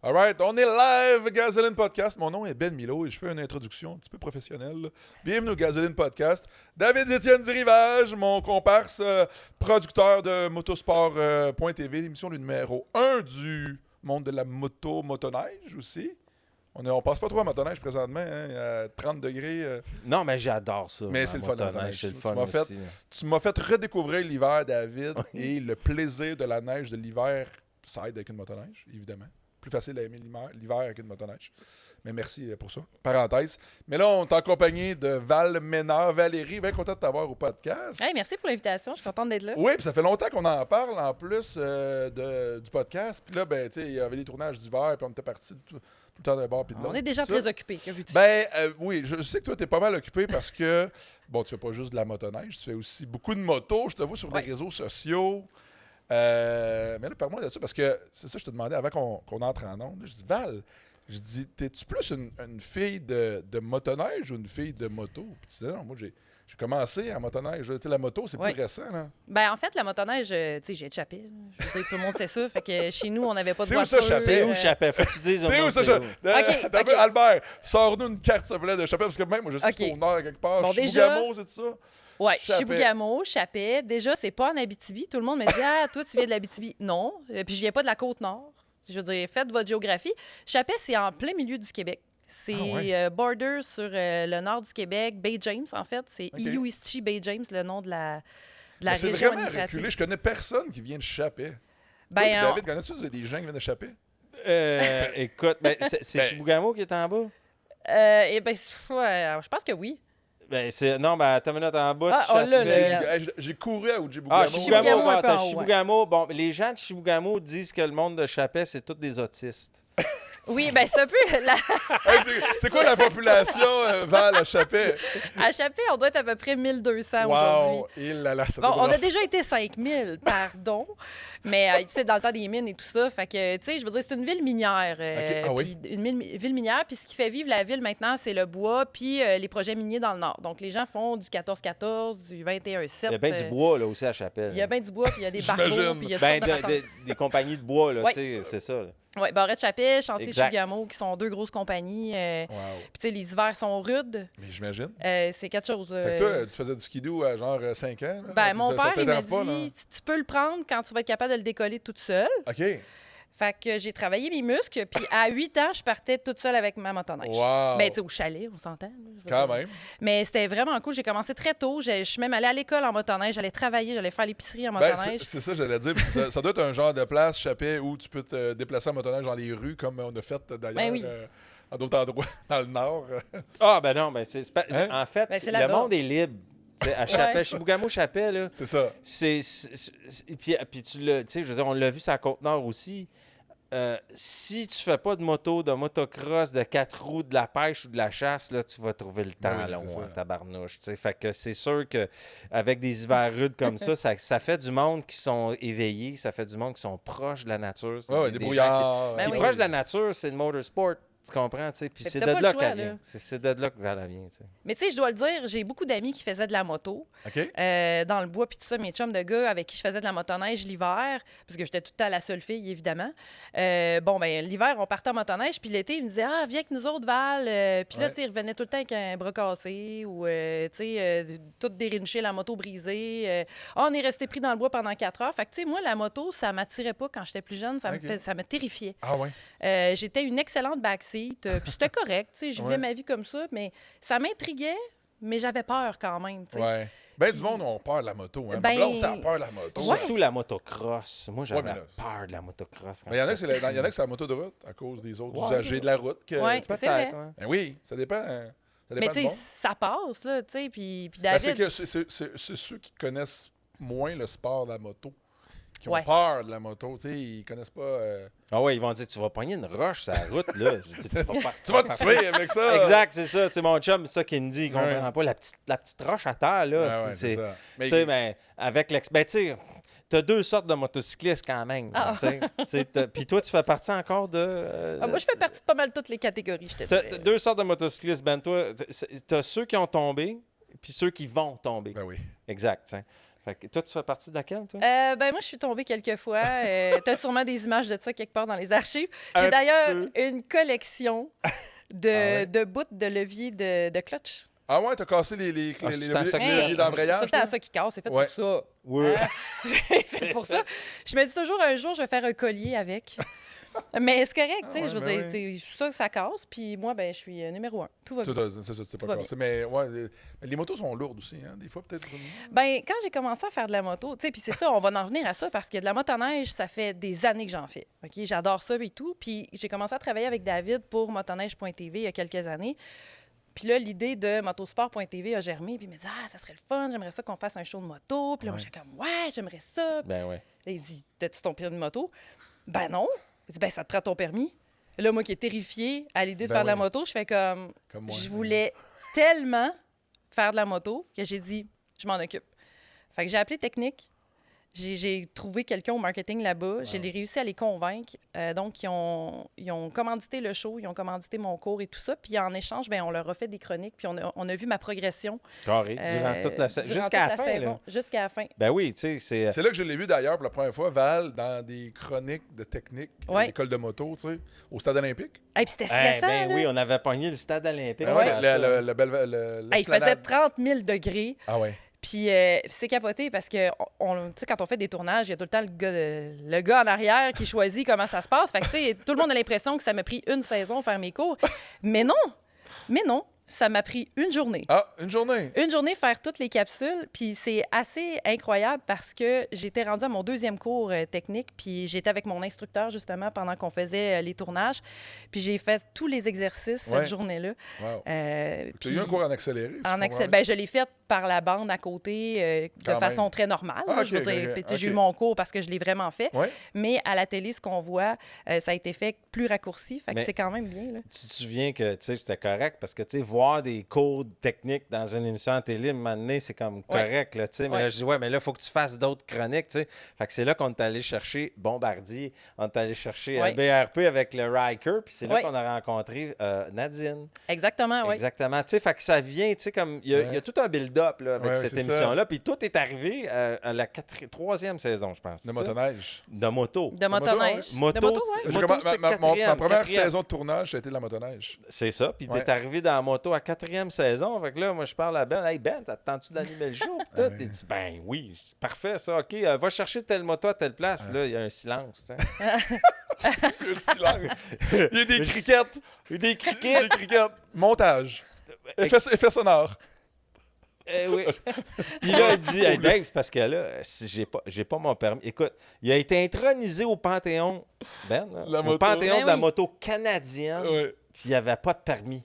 Alright, on est live, Gasoline Podcast. Mon nom est Ben Milo et je fais une introduction un petit peu professionnelle. Là. Bienvenue au Gasoline Podcast. David-Étienne du Rivage, mon comparse, producteur de Motosport.tv, l'émission numéro 1 du monde de la motoneige aussi. On passe pas trop à motoneige présentement, hein, à 30 degrés. Non, mais j'adore ça. Mais c'est le fun. C'est le fun aussi. Tu m'as fait redécouvrir l'hiver, David, et le plaisir de la neige de l'hiver, ça aide avec une motoneige, évidemment. Plus facile à aimer l'hiver avec une motoneige. Mais merci pour ça. Parenthèse. Mais là, on est en compagnie de Val Ménard. Valérie, bien content de t'avoir au podcast. Hey, merci pour l'invitation. Je suis contente d'être là. Oui, puis ça fait longtemps qu'on en parle en plus du podcast. Puis là, ben, tu sais, il y avait des tournages d'hiver, puis on était partis tout le temps d'un bord puis de l'autre. On est déjà très occupés. Que veux-tu? Ben oui, je sais que toi, tu es pas mal occupé parce que, bon, tu fais pas juste de la motoneige, tu fais aussi beaucoup de motos. Je te vois sur les réseaux sociaux. Mais là, parle-moi de ça, parce que c'est ça que je te demandais avant qu'on entre en ondes. Je dis, Val, t'es-tu plus une fille de motoneige ou une fille de moto? Puis tu dis, non, moi, j'ai commencé en motoneige. Tu sais, la moto, c'est plus récent, là. Ben, en fait, la motoneige, tu sais, j'ai échappé. Je veux dire, tout le monde sait ça. Fait que chez nous, on n'avait pas de voiture. C'est où Chappé? Faut que tu dises. C'est où ça, Chappé? Albert, sors-nous une carte, s'il te plaît, de Chappé, parce que même, moi, je sais que c'est au nord, quelque part. Bon, Chibougamau, c'est ça? Oui, Chibougamau, Chappé. Déjà, c'est pas en Abitibi. Tout le monde me dit, ah, toi, tu viens de l'Abitibi. Non. Puis je viens pas de la Côte-Nord. Je veux dire, faites votre géographie. Chappé, c'est en plein milieu du Québec. C'est border sur le nord du Québec. Bay James, en fait. C'est Iouisti Bay James, le nom de la région administrative. C'est vraiment reculé. Je connais personne qui vient de Chappé. Ben, David, connais-tu des gens qui viennent de Chappé? Écoute, c'est Chibougamau qui est en bas? Je pense que oui. T'as une minute en bas. J'ai couru à Chibougamau. Chibougamau. Bon, les gens de Chibougamau disent que le monde de Chappé, c'est tous des autistes. Oui, ben c'est un peu c'est quoi la population Val à Chappé? À Chappé, on doit être à peu près 1200 aujourd'hui. On a déjà été 5000, pardon. Mais tu sais, dans le temps des mines et tout ça, fait que, tu sais, je veux dire, c'est une ville minière. Une ville minière, puis ce qui fait vivre la ville maintenant, c'est le bois puis les projets miniers dans le nord. Donc, les gens font du 14-14, du 21-7. Il y a bien du bois, là, aussi, à Chapelle. Il y a bien du bois, puis il y a des barbeaux, puis il y a des compagnies de bois, là, tu sais, c'est ça, là. Oui, Barrette-Chapelle, Chantier Chibougamau, qui sont deux grosses compagnies. Puis, tu sais, les hivers sont rudes. Mais j'imagine. C'est quelque chose. Fait que toi, tu faisais du skidoo à genre 5 ans? Là, ben, mon père, il m'a dit, tu peux le prendre quand tu vas être capable de le décoller toute seule. OK. Fait que j'ai travaillé mes muscles, puis à 8 ans, je partais toute seule avec ma motoneige. Wow. Ben, tu sais, au chalet, on s'entend. Quand même. Mais c'était vraiment cool. J'ai commencé très tôt. Je suis même allée à l'école en motoneige. J'allais travailler, j'allais faire l'épicerie en motoneige. C'est ça, j'allais dire. Ça doit être un genre de place, Chappé, où tu peux te déplacer en motoneige dans les rues, comme on a fait d'ailleurs à d'autres endroits dans le nord. En fait, le monde est libre. À Chappelle, Chibougamau, Chappelle, là. C'est ça. Puis tu l'as, tu sais, je veux dire, on l'a vu sur la Côte-Nord aussi. Si tu fais pas de motocross, de 4 roues, de la pêche ou de la chasse, là, tu vas trouver le temps long, tabarnouche. T'sais. Fait que c'est sûr qu'avec des hivers rudes comme ça fait du monde qui sont éveillés, ça fait du monde qui sont proches de la nature. Des brouillards. Proches de la nature, c'est le motorsport. Tu comprends, tu sais? Puis c'est de là qu'elle vient. C'est de là qu'elle vient, tu sais. Mais tu sais, je dois le dire, j'ai beaucoup d'amis qui faisaient de la moto. Dans le bois, puis tout ça, mes chums de gars avec qui je faisais de la motoneige l'hiver, parce que j'étais tout le temps la seule fille, évidemment. L'hiver, on partait en motoneige, puis l'été, ils me disaient « Ah, viens avec nous autres, Val! » Puis là, tu sais, ils revenaient tout le temps avec un bras cassé ou, tu sais, tout dérinché, la moto brisée. On est resté pris dans le bois pendant 4 heures. Fait que, tu sais, moi, la moto, ça m'attirait pas quand j'étais plus jeune. Ça me terrifiait. Ah ouais? J'étais une excellente backseat. Puis c'était correct, tu sais, je vivais ma vie comme ça, mais ça m'intriguait, mais j'avais peur quand même, tu sais. Ouais. Du monde ont peur de la moto, hein. L'autre, a peur de la moto. Surtout la motocross. Moi, j'avais peur de la motocross. Mais il y en a que c'est la moto de route, à cause des autres usagers de la route. Peut-être, ouais. Ben oui, ça dépend. Mais tu sais, ça passe, là, tu sais, puis David... c'est ceux qui connaissent moins le sport de la moto. Qui ont peur de la moto, tu sais, ils connaissent pas... Ah ouais, ils vont dire, tu vas pogner une roche sur la route, là. Tu vas te tuer avec ça! Exact, c'est ça. Tu sais, mon chum, c'est ça qu'il me dit, il comprend pas. La petite roche à terre, là, c'est ça. Tu sais, mais avec l'expérience... tu sais, t'as 2 sortes de motocyclistes quand même, tu sais. Puis toi, tu fais partie encore de... moi, je fais partie de pas mal toutes les catégories, je te dirais. T'as 2 sortes de motocyclistes, Ben. Toi, t'as ceux qui ont tombé, puis ceux qui vont tomber. Ben oui. Exact, tu sais. Fait que toi, tu fais partie de laquelle, toi? Ben moi, je suis tombée quelques fois. Tu as sûrement des images de ça quelque part dans les archives. Un J'ai petit d'ailleurs peu. une collection ouais? de bouts de levier de clutch. Ah ouais, t'as cassé les Ah, c'est tout le temps ça leviers C'est tout d'embrayage? le temps là? ça qui casse. C'est fait Ouais. pour ça. Oui. C'est fait pour ça. Je me dis toujours, un jour, je vais faire un collier avec. Mais c'est correct, tu sais. ouais, Je veux ben dire, ça casse. Puis moi, ben, je suis numéro 1. Tout va bien. C'est ça, c'était Tout pas va cassé. Mais ouais, les motos sont lourdes aussi, hein, des fois, peut-être. Ben, quand j'ai commencé à faire de la moto, tu sais, puis c'est ça, on va en venir à ça parce que de la motoneige, ça fait des années que j'en fais. OK? J'adore ça et tout. Puis j'ai commencé à travailler avec David pour motoneige.tv il y a quelques années. Puis là, l'idée de motosport.tv a germé. Puis il m'a dit, ah, ça serait le fun, j'aimerais ça qu'on fasse un show de moto. Puis là, moi, j'étais comme, ouais, j'aimerais ça. Ben ouais. Là, il dit, t'as-tu ton permis de moto? Ben non. Il dit, ben ça te prend ton permis. Là, moi qui est terrifiée à l'idée de Ben faire de la oui. moto, je fais comme moi. je voulais tellement faire de la moto que j'ai dit, je m'en occupe. Fait que j'ai appelé Technique. J'ai trouvé quelqu'un au marketing là-bas. J'ai réussi à les convaincre. Donc, ils ont commandité le show, ils ont commandité mon cours et tout ça. Puis en échange, ben, on leur a fait des chroniques. Puis on a vu ma progression. Carré. Durant toute la saison. durant Jusqu'à la toute fin, saison. là. Jusqu'à la fin. Ben oui, tu sais, c'est... C'est là que je l'ai vu d'ailleurs pour la première fois, Val, dans des chroniques de technique à Ouais. l'école de moto, tu sais, au stade olympique. Et puis c'était Eh stressant. ben là. oui, on avait pogné le stade olympique. Ah ouais, dans ça. Il faisait 30 000 degrés. Ah ouais. Puis c'est capoté parce que tu sais, quand on fait des tournages, il y a tout le temps le gars en arrière qui choisit comment ça se passe. Fait que, tu sais, tout le monde a l'impression que ça m'a pris une saison faire mes cours. Mais non, ça m'a pris une journée. Ah, une journée. Une journée faire toutes les capsules, puis c'est assez incroyable parce que j'étais rendue à mon deuxième cours technique, puis j'étais avec mon instructeur justement pendant qu'on faisait les tournages, puis j'ai fait tous les exercices Ouais. cette journée-là. Wow. Tu Puis as eu un cours en accéléré? si je comprends bien? ben, je l'ai fait par la bande à côté de Quand façon même. très normale. Ah, là, ok, je veux dire, ok, puis, tu sais, j'ai ok. eu mon cours parce que je l'ai vraiment fait. Ouais. Mais à la télé, ce qu'on voit, ça a été fait plus raccourci. Fait que Mais- c'est quand même bien. Là. Tu te souviens que tu sais, c'était correct parce que tu sais, voir des cours techniques dans une émission à télé, à un moment donné, c'est comme correct. Là, tu sais. Mais Ouais. là, je dis, ouais, mais là, il faut que tu fasses d'autres chroniques. Tu sais. Fait que c'est là qu'on est allé chercher Bombardier, on est allé chercher Ouais. BRP avec le Riker, puis c'est là Ouais. qu'on a rencontré Nadine. Exactement, oui. Exactement. Tu sais, fait que ça vient, tu sais, comme il y a tout un build-up là, avec Ouais, cette c'est émission-là, puis tout est arrivé à la troisième saison, je pense. De c'est ça? motoneige. De moto. De motoneige. Moto, De moto, c'est- ouais. J'ai moto, commencé- c'est ma quatrième, première quatrième. saison de tournage, ça a été de la motoneige. C'est ça. Puis Ouais. t'es arrivé dans la moto à quatrième saison. Fait que là, moi, je parle à Ben. Hey, Ben, t'attends-tu d'animer le show? Puis tout. T'es dit, ben oui, c'est parfait, ça. OK, va chercher telle moto à telle place. Puis là, il y a un silence. tu sais. Le silence. Il y a des criquettes. Il y a des Des criquettes. criquettes. Montage. Effet sonore. Oui. Puis là, il dit, hey, Dave, c'est parce que là, si j'ai pas mon permis. Écoute, il a été intronisé au Panthéon, Ben, là, La au moto. Panthéon Ben de la oui. moto canadienne. Ouais. Puis il n'y avait pas de permis.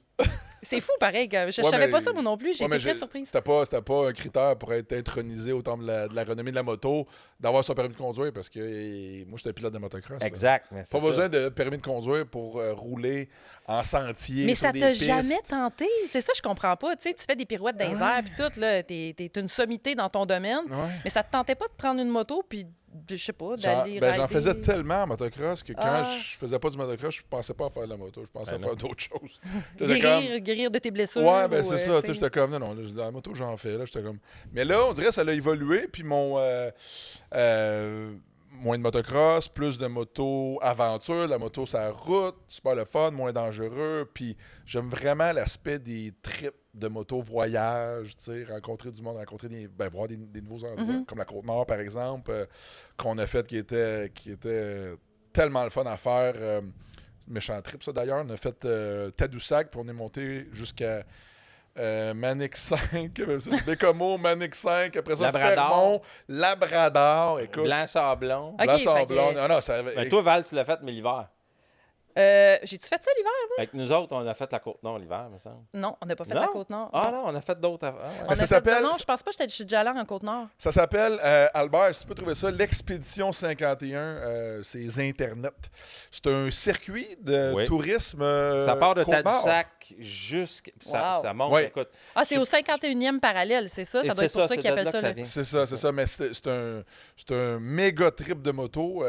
C'est fou, pareil. Je Ouais, savais mais- pas ça, moi non plus. J'ai Ouais, mais été très surprise. C'était pas un critère pour être intronisé au temple de la renommée de la moto, d'avoir son permis de conduire, parce que moi, j'étais pilote de motocross. là. Exact. Mais c'est Pas ça. besoin de permis de conduire pour rouler en sentier. Mais sur ça des t'a pistes. jamais tenté. C'est ça, je comprends pas. Tu sais, tu fais des pirouettes dans les airs, puis tout, là, t'es une sommité dans ton domaine. Ouais. Mais ça te tentait pas de prendre une moto, puis, je sais pas, J'en d'aller j'en rider? faisais tellement en motocross que quand Ah. je faisais pas du motocross, je pensais pas à faire de la moto. Je pensais Ben à non. faire d'autres choses. J'étais comme- Guérir de tes blessures. Ouais, ben ou, c'est ça. Tu sais, j'étais comme, non, dans la moto, j'en fais. Là, j'étais comme... Mais là, on dirait que ça a évolué. Puis moins de motocross, plus de moto aventure. La moto, c'est la route, super le fun, moins dangereux. Puis j'aime vraiment l'aspect des trips de moto voyage, tu sais, rencontrer du monde, voir des nouveaux endroits, comme la Côte-Nord, par exemple, qu'on a fait qui était tellement le fun à faire. Méchant trip, ça, d'ailleurs. On a fait Tadoussac, puis on est monté jusqu'à Manic 5, c'est Bécomo, Manic 5, après ça, Labrador. Fermont, Labrador, écoute, Blanc sablon. Ok, Blanc-Sablon. fait que- Non, non, ça... Ben, toi, Val, tu l'as fait, mais l'hiver. J'ai-tu fait ça l'hiver? Avec nous autres, on a fait la Côte-Nord l'hiver, me semble. Non, on n'a pas fait Non? la Côte-Nord. Ah non, on a fait d'autres affaires. On Mais a ça fait- s'appelle- Non, je pense pas que je suis déjà allée en Côte-Nord. Ça s'appelle, Albert, si tu peux trouver ça, l'Expédition 51, c'est Internet. C'est un circuit de Oui. tourisme Ça part de Côte-Nord. Tadoussac jusqu'à... Ça, Wow. ça monte, Ouais. écoute. Ah, c'est au 51e parallèle, c'est ça? Et Ça doit être c'est pour ça, ça qu'ils c'est de appellent là ça. que ça le- vient. C'est ça, mais c'est un méga trip de moto.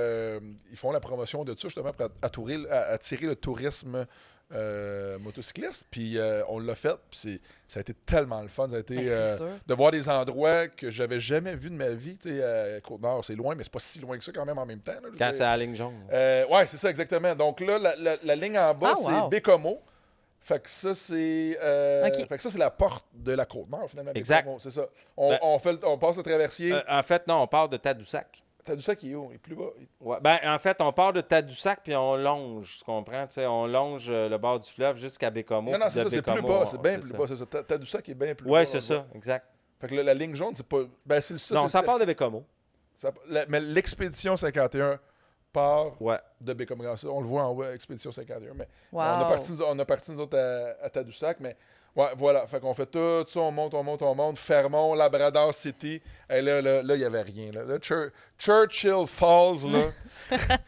Ils font la promotion de ça justement pour attirer le tourisme motocycliste. Puis on l'a fait. Puis ça a été tellement le fun. Ça a été c'est sûr. de voir des endroits que j'avais jamais vus de ma vie. Côte-Nord, c'est loin, mais c'est pas si loin que ça quand même en même temps. Là, Quand c'est à la ligne jaune. ouais, c'est ça, exactement. Donc là, la ligne en bas, wow. c'est Bécomo. Fait que ça, c'est OK. fait que ça, c'est la porte de la Côte-Nord, finalement. Exact. Bécomo, c'est ça. On passe le traversier. En fait, non, on part de Tadoussac. Tadoussac, qui est où? Il est plus bas. Ouais. Ben, en fait, on part de Tadoussac puis on longe, tu comprends? T'sais, on longe le bord du fleuve jusqu'à Bécomo. Non, puis c'est de ça, c'est plus Bécomo, bas. C'est bien plus ça. bas, c'est ça. Tadoussac est bien plus bas. Ouais, c'est ça, exact. Fait que la ligne jaune, c'est pas... Ben, c'est ça. Non, c'est ça le part de Bécomo. mais l'expédition 51 part Ouais. de Bécomo. On le voit en haut, expédition 51. Mais Wow. on a parti, nous autres, à Tadoussac, mais... Ouais, voilà. Fait qu'on fait tout ça, on monte. Fermont, Labrador City. Et là, il n'y avait rien. Là, Churchill Falls, là,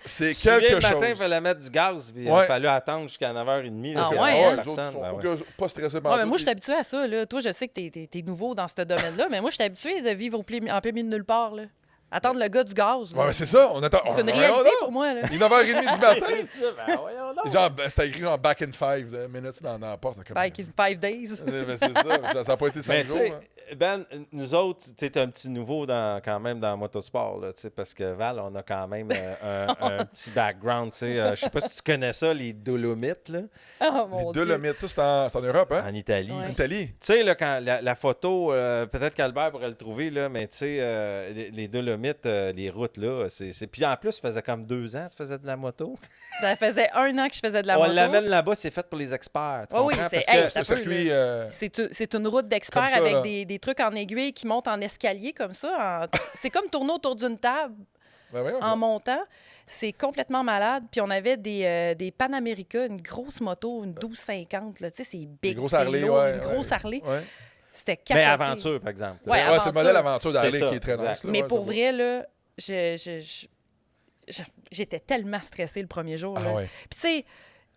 c'est quelque Le matin, chose. il fallait mettre du gaz, puis il Ouais. a fallu attendre jusqu'à 9h30. Là, Ah qu'il y ouais, avait hein? personne. Ben ouais. Pas stressé par Ouais, mais moi, je suis habituée à ça. Là. Toi, je sais que t'es nouveau dans ce domaine-là, mais moi, je suis habituée de vivre en plein milieu de nulle part. Là. Attendre le gars du gaz. là. Ouais, mais c'est ça. On attend. C'est une réalité pour moi. Là. Il est 9h30 du matin. Ben, voyons donc. Genre, c'était écrit genre back in 5 minutes dans la porte. Comme... Back in 5 days. Mais c'est ça. Ça n'a pas été 5 Mais tu jours. sais, Hein. Ben, nous autres, tu es un petit nouveau quand même dans le motosport, là, parce que Val, on a quand même un petit background. Je sais pas si tu connais ça, les Dolomites, là, Oh mon Les Dieu. Dolomites, ça, c'est en Europe, hein? en Italie. Ouais. En Italie. Tu sais, là, quand la photo, peut-être qu'Albert pourrait le trouver, là, mais tu sais, les Dolomites, les routes, là, c'est... Puis en plus, ça faisait comme 2 ans que tu faisais de la moto. Ça faisait 1 an que je faisais de la On moto. l'amène là-bas, c'est fait pour les experts. Tu Oui, comprends? c'est- Parce hey, que ça Le peut, circuit. C'est une route d'experts Comme ça, avec là. des trucs en aiguille qui montent en escalier comme ça. C'est comme tourner autour d'une table Ben voyons, en montant. C'est complètement malade. Puis on avait des Panamérica, une grosse moto, une 1250. Là. Tu sais, c'est big. Des grosses c'est Harley, lourd, ouais, une grosse ouais. Harley. Ouais. C'était capoté. Mais aventure, par exemple. Ouais, Ouais, c'est le modèle aventure. aventure C'est d'Harley ça, qui est très exact. nice. là, Mais ouais, pour je vois. vrai, là, j'étais tellement stressée le premier jour. Là. Ah ouais. Puis tu sais,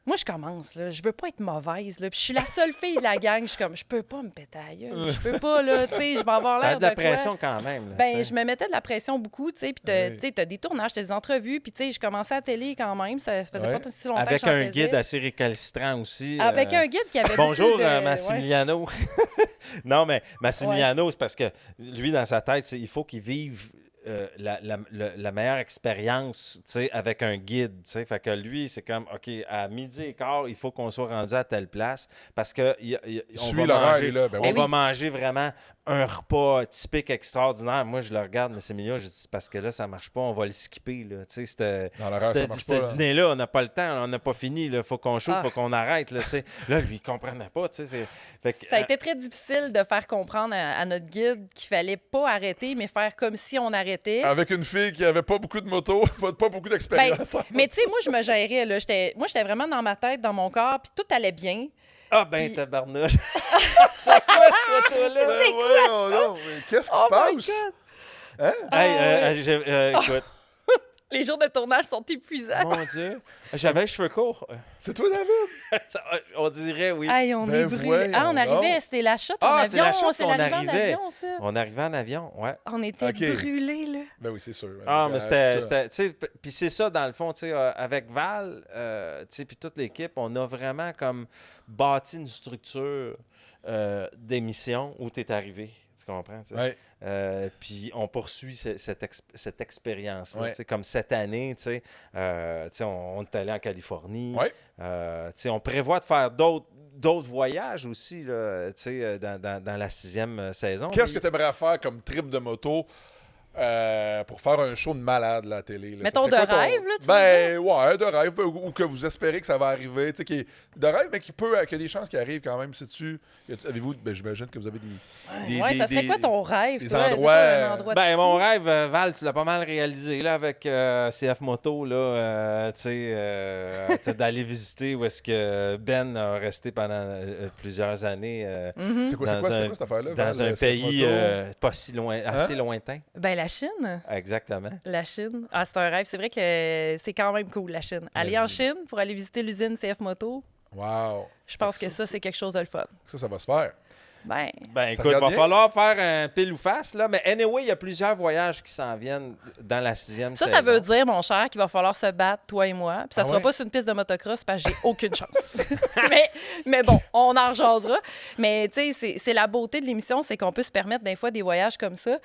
moi, je commence, là. Je veux pas être mauvaise, là. Puis je suis la seule fille de la gang. Je suis comme, je peux pas me péter à la gueule. Je peux pas, là. Tu sais, je vais avoir T'as l'air de la de quoi. pression quand même. Là, tu Ben, sais. je me mettais de la pression beaucoup, tu sais. Puis Oui. tu sais, t'as des tournages, t'as des entrevues. Puis tu sais, je commençais à la télé quand même. Ça faisait Ouais. pas si longtemps Avec que j'en un faisais. guide assez récalcitrant aussi. Avec un guide qui avait Bonjour, beaucoup de... ouais. Massimiliano. Non, mais Massimiliano, c'est parce que lui, dans sa tête, il faut qu'il vive la meilleure expérience, tu sais, avec un guide, tu sais. Fait que lui, c'est comme, OK, à 12h15, il faut qu'on soit rendu à telle place parce que on Suis va l'horaire, manger, il est là, ben on oui. va manger vraiment un repas typique extraordinaire. Moi, je le regarde, mais c'est milieu, je dis, c'est parce que là, ça marche pas, on va le skipper, là. Tu sais, Dans l'horaire, ça marche ce pas, là. dîner-là, on n'a pas le temps, on n'a pas fini, il faut qu'on shoot, Ah. faut qu'on arrête, là, tu sais. Là, lui, il comprenait pas, tu sais. Fait que, Ça a été très difficile de faire comprendre à notre guide qu'il fallait pas arrêter, mais faire comme si on arrêtait. Avec une fille qui avait pas beaucoup de moto, pas beaucoup d'expérience. Ben, mais tu sais, moi, je me gérais. Là. Moi, j'étais vraiment dans ma tête, dans mon corps, puis tout allait bien. Ah ben, Puis- tabarnouche! C'est quoi ce photo-là? C'est quoi ça? Mais qu'est-ce qui Oh se my passe? God! Hein? Hey, écoute, Les jours de tournage sont épuisants. mon Dieu, j'avais les cheveux courts. C'est toi, David? On dirait, oui. Hey, on Ben est brûlés. voyons Ah, on arrivait, donc. c'était la shot en Ah, avion. c'est la shot c'est qu'on l'arrivée en arrivait. avion, ça. On arrivait en avion, ouais. On était OK. brûlés, là. Ben oui, c'est sûr. Ah, mais c'est ça. c'était, tu sais, puis c'est ça, dans le fond, tu sais, avec Val, tu sais, puis toute l'équipe, on a vraiment comme bâti une structure d'émission où tu es arrivé. Tu comprends? Tu sais? Ouais. Puis on poursuit cette expérience-là. Ouais. Tu sais, comme cette année, tu sais, on est allé en Californie. Ouais. Tu sais, on prévoit de faire d'autres voyages aussi là, tu sais, dans la 6e saison. Qu'est-ce que tu aimerais faire comme trip de moto pour faire un show de malade là, à la télé? Là? Mettons Ça serait de quoi ton- rêve, là, tu Ben, ouais, de rêve, ou que vous espérez que ça va arriver. Tu sais, de rêve, mais qui a des chances qu'il arrive quand même. Sais-tu? Avez-vous, ben, j'imagine que vous avez Ouais, ça serait quoi ton rêve? des toi? endroits, Un endroit de Ben, fou? mon rêve, Val, tu l'as pas mal réalisé là, avec CF Moto, là, tu sais, d'aller visiter où est-ce que Ben a resté pendant plusieurs années Mhm. C'est quoi, dans cette affaire-là? dans Val, un cette pays moto? pas si loin, assez lointain. Ben, la Chine. Exactement. La Chine. Ah, c'est un rêve. C'est vrai que c'est quand même cool, la Chine. Aller en Chine pour aller visiter l'usine CF Moto, Wow. je pense que ça, c'est quelque chose de le fun. Ça va se faire. Ben, écoute, regarde va bien. falloir faire un pile ou face, là. Mais anyway, il y a plusieurs voyages qui s'en viennent dans la 6e saison. ça veut dire, mon cher, qu'il va falloir se battre, toi et moi. Puis ça sera pas sur une piste de motocross parce que j'ai aucune chance. mais bon, on en rejasera. Mais tu sais, c'est la beauté de l'émission, c'est qu'on peut se permettre des fois des voyages comme ça.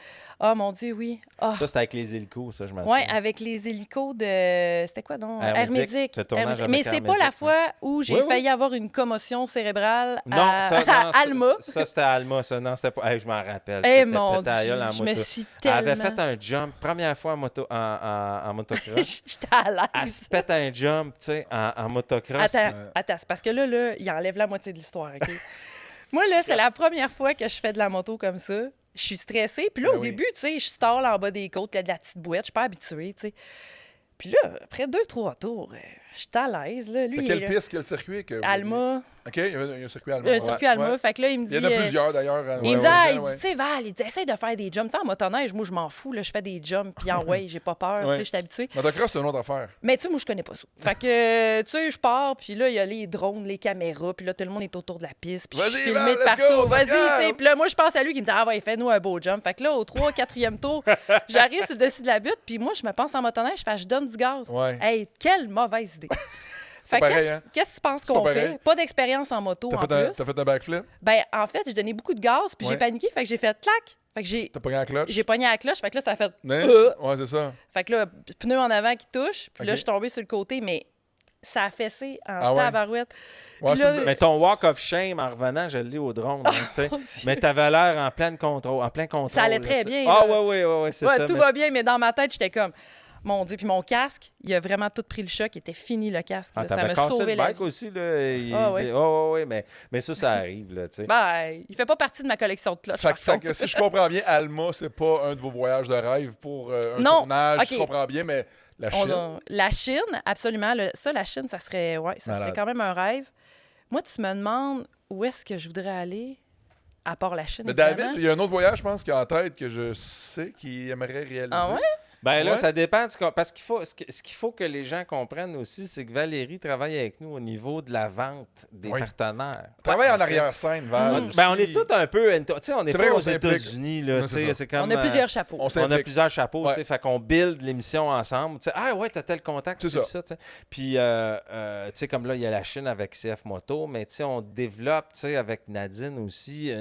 Ah, mon Dieu, oui. Ah. Ça, c'était avec les hélicos, ça, je m'en Oui, souviens. avec les hélicos de... C'était quoi, donc? Hermédic. Le tournage avec Mais c'est pas Hermédic, la fois où j'ai Oui, failli avoir une commotion cérébrale Non, à Alma. Ça, c'était à Alma, ça. Non, c'était pas... Hey, je m'en rappelle. Eh, C'était mon pété à Dieu, gueule en je moto. me suis Elle avait tellement... fait un jump, première fois en motocross. J'étais à Elle l'aise. se pète un jump, tu sais, en motocross. Attends, c'est parce que là, il enlève la moitié de l'histoire, OK? Moi, là, c'est la première fois que je fais de la moto comme ça. Je suis stressée. Puis là, Ben au oui. début, tu sais, je stalle en bas des côtes, il y a de la petite bouette. Je suis pas habituée, tu sais. Puis là, après 2-3 tours, je suis à l'aise, là. Lui, C'est il quelle est là. piste, quel circuit? Alma. OK, il y a un circuit Alma. Un circuit Alma. Fait que là, il me dit... Il y en a plusieurs, d'ailleurs. Il me dit, tu sais, Val, il dit, essaye de faire des jumps. Tu sais, en motoneige, moi, je m'en fous, là, je fais des jumps, puis en way, j'ai pas peur, tu sais, je suis habituée. Motocross, c'est une autre affaire. Mais tu sais, moi, je connais pas ça. Fait que, tu sais, je pars, puis là, il y a les drones, les caméras, puis là, tout le monde est autour de la piste, puis je Vas-y, suis Val, filmée de let's partout. go, Vas-y, tu Dakar! sais. Puis là, moi, je pense à lui qui me dit, ah ouais, fais-nous un beau jump. Fait que là, au 3 4e tour, j'arrive sur le dessus de la butte, puis moi, je me pense en motoneige, je donne du gaz. Ouais. Hey, quelle mauvaise idée. Fait que pareil, hein? qu'est-ce que tu penses C'est qu'on pas fait? pareil. Pas d'expérience en moto en plus. T'as fait un backflip? Ben, en fait, j'ai donné beaucoup de gaz, puis Ouais. j'ai paniqué, fait que j'ai fait clac. Fait que T'as pogné la cloche? j'ai pogné à la cloche, fait que là, ça a fait. Mais? Ouais, c'est ça. Fait que là, pneu en avant qui touche, puis là, Ok. je suis tombée sur le côté, mais ça a fessé en Ah ouais? tabarouette. Ouais, Puis c'est là, une belle- Mais ton walk of shame, en revenant, je l'ai au drone, hein, tu sais. Mais t'avais l'air en plein contrôle. Ça allait là, très tu sais. bien, Ah, là. ouais, c'est ouais, ça. tout mais va tu- bien, mais dans ma tête, j'étais comme, mon Dieu. Puis mon casque, il a vraiment tout pris le choc. Il était fini, le casque. Ah, là. Ça t'avais m'a cassé sauvé le la bike vie. aussi, là. Ah, ouais. Ouais, mais ça arrive, là, tu sais. Ben, il fait pas partie de ma collection de cloches, Fait, par fait contre. que si je comprends bien, Alma, c'est pas un de vos voyages de rêve pour un Non, tournage. ok. Je comprends bien, mais la Chine. La Chine, absolument. La Chine, ça serait Malade. quand même un rêve. Moi, tu me demandes où est-ce que je voudrais aller, à part la Chine, Mais évidemment. David, il y a un autre voyage, je pense, qui est en tête que je sais qu'il aimerait réaliser. Ah ouais? Ben là, Ouais. ça dépend. Parce qu'il faut, ce qu'il faut que les gens comprennent aussi, c'est que Valérie travaille avec nous au niveau de la vente des Oui. partenaires. Travaille en arrière-scène, Val. aussi. Ben, on est tous un peu. Tu sais, on n'est C'est pas vrai aux qu'on s'implique. États-Unis, là. Non, Tu c'est sais, ça. c'est comme. On a plusieurs chapeaux. On On a s'implique. plusieurs chapeaux, Ouais. tu sais, fait qu'on build l'émission ensemble. Tu sais, ah ouais, t'as tel contact, C'est tu sais, ça. puis tu sais. Puis, tu sais, comme là, il y a la Chine avec CF Moto, mais tu sais, on développe, tu sais, avec Nadine aussi,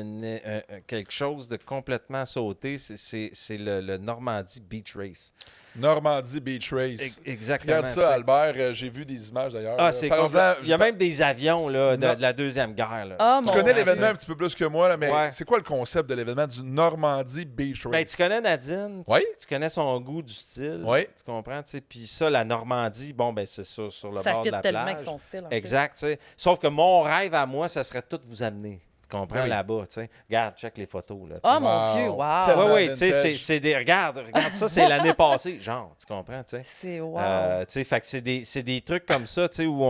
quelque chose de complètement sauté. C'est le Normandie Beach Race. Normandie Beach Race. Exactement. Regarde tu sais. ça, Albert. J'ai vu des images d'ailleurs. Ah, là. c'est Parle-en, complet- Il y a je- même des avions là, Non. de la Deuxième Guerre. Là. Ah, Tu mon connais Dieu. l'événement un petit peu plus que moi, là, mais Ouais. c'est quoi le concept de l'événement du Normandie Beach Race? Ben, tu connais Nadine, Oui. tu connais son goût du style, Oui. tu comprends, tu sais, puis ça, la Normandie, bon, ben c'est ça, sur le Ça bord de fit la tellement plage. avec son style. en plus. Exact, tu sais. Sauf que mon rêve à moi, ça serait tout vous amener, tu comprends, Ben oui. là-bas, tu sais. Regarde, check les photos, là, tu sais. Oh mon Wow. Dieu, wow. Tellement Oui, oui, tu sais, vintage. c'est des... Regarde ça, c'est l'année passée, genre, tu comprends, tu sais. C'est wow. Tu sais, fait que c'est des trucs comme ça, tu sais, où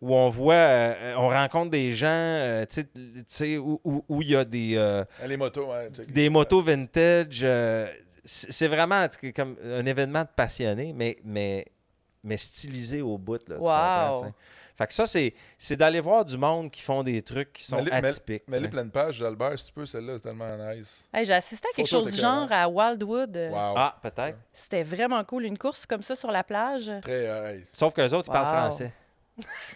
on voit, on rencontre des gens, tu sais, où il y a Les motos, ouais. des motos vintage. C'est vraiment tu sais, comme un événement de passionné, mais stylisé au bout, là, tu Wow. comprends, tu sais. Fait que ça, c'est d'aller voir du monde qui font des trucs qui sont atypiques. Mais tu les sais. pleines pages d'Albert, si tu peux, celle-là, c'est tellement nice. Hey, j'ai assisté à quelque Photo chose du d'écœurant. genre à Wildwood. Wow. Ah, peut-être. C'était vraiment cool. Une course comme ça sur la plage. Très, hey. Sauf qu'eux autres, ils parlent Wow. français.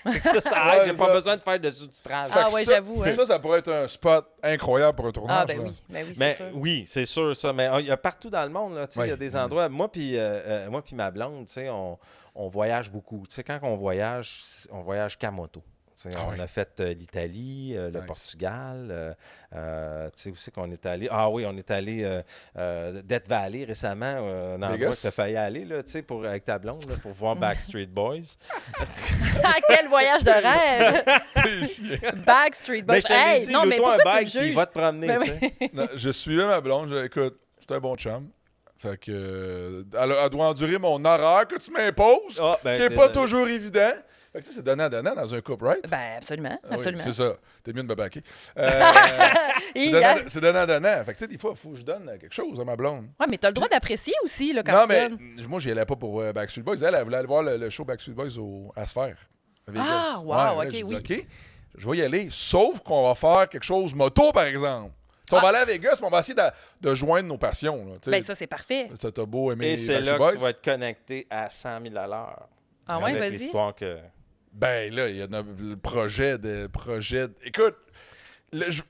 ça Ouais, aide, j'ai c'est pas ça. besoin de faire de sous-titrage. Ah Fait que ouais, ça- j'avoue, hein. Ça pourrait être un spot incroyable pour un tournage. Ah, ben là. oui. Ben oui, Mais c'est sûr. oui, c'est sûr ça. Mais il y a partout dans le monde, là, tu sais, il y a Oui. des endroits. Moi puis ma blonde, tu sais, on voyage beaucoup. Tu sais, quand on voyage qu'à moto. Tu sais, Ah on oui. a fait l'Italie, le Nice. Portugal. Tu sais aussi qu'on est allé. Ah oui, on est allé Death Valley récemment, un endroit Vegas? que tu as failli aller là, tu sais, avec ta blonde là, pour voir Backstreet Boys. Ah, quel voyage de rêve! Backstreet Boys. Mais je t'avais Hey, dit, non, mais loue-toi un pourquoi tu me bike puis juges? va te promener. Ben tu sais. Non, je suivais ma blonde. Écoute, j'étais un bon chum. Fait que. Elle doit endurer mon horaire que tu m'imposes, Ah, ben, qui n'est pas désolé. toujours évident. Fait que tu sais, c'est donnant-donnant dans un couple, right? Ben, absolument. Ah oui, Absolument. c'est ça. T'es mieux de me baquer. Hi, hein? C'est donnant-donnant. Fait que tu sais, des fois, il faut que je donne quelque chose à ma blonde. Ouais, mais t'as le droit d'apprécier aussi, là, quand Non, tu mais donnes. moi, j'y allais pas pour Backstreet Boys. Elle voulait aller voir le show Backstreet Boys à Sphère. à Vegas. Ah, wow, là, ok, j'ai dit, oui. OK, je vais y aller. Sauf qu'on va faire quelque chose moto, par exemple. On va aller à Vegas, mais on va essayer de joindre nos passions. Là, ben ça, c'est parfait. T'as beau aimer Et c'est là que tu vas être connecté à 100 000 $. Ah ouais, vas-y. L'histoire que... Ben là, il y a le projet de... Écoute,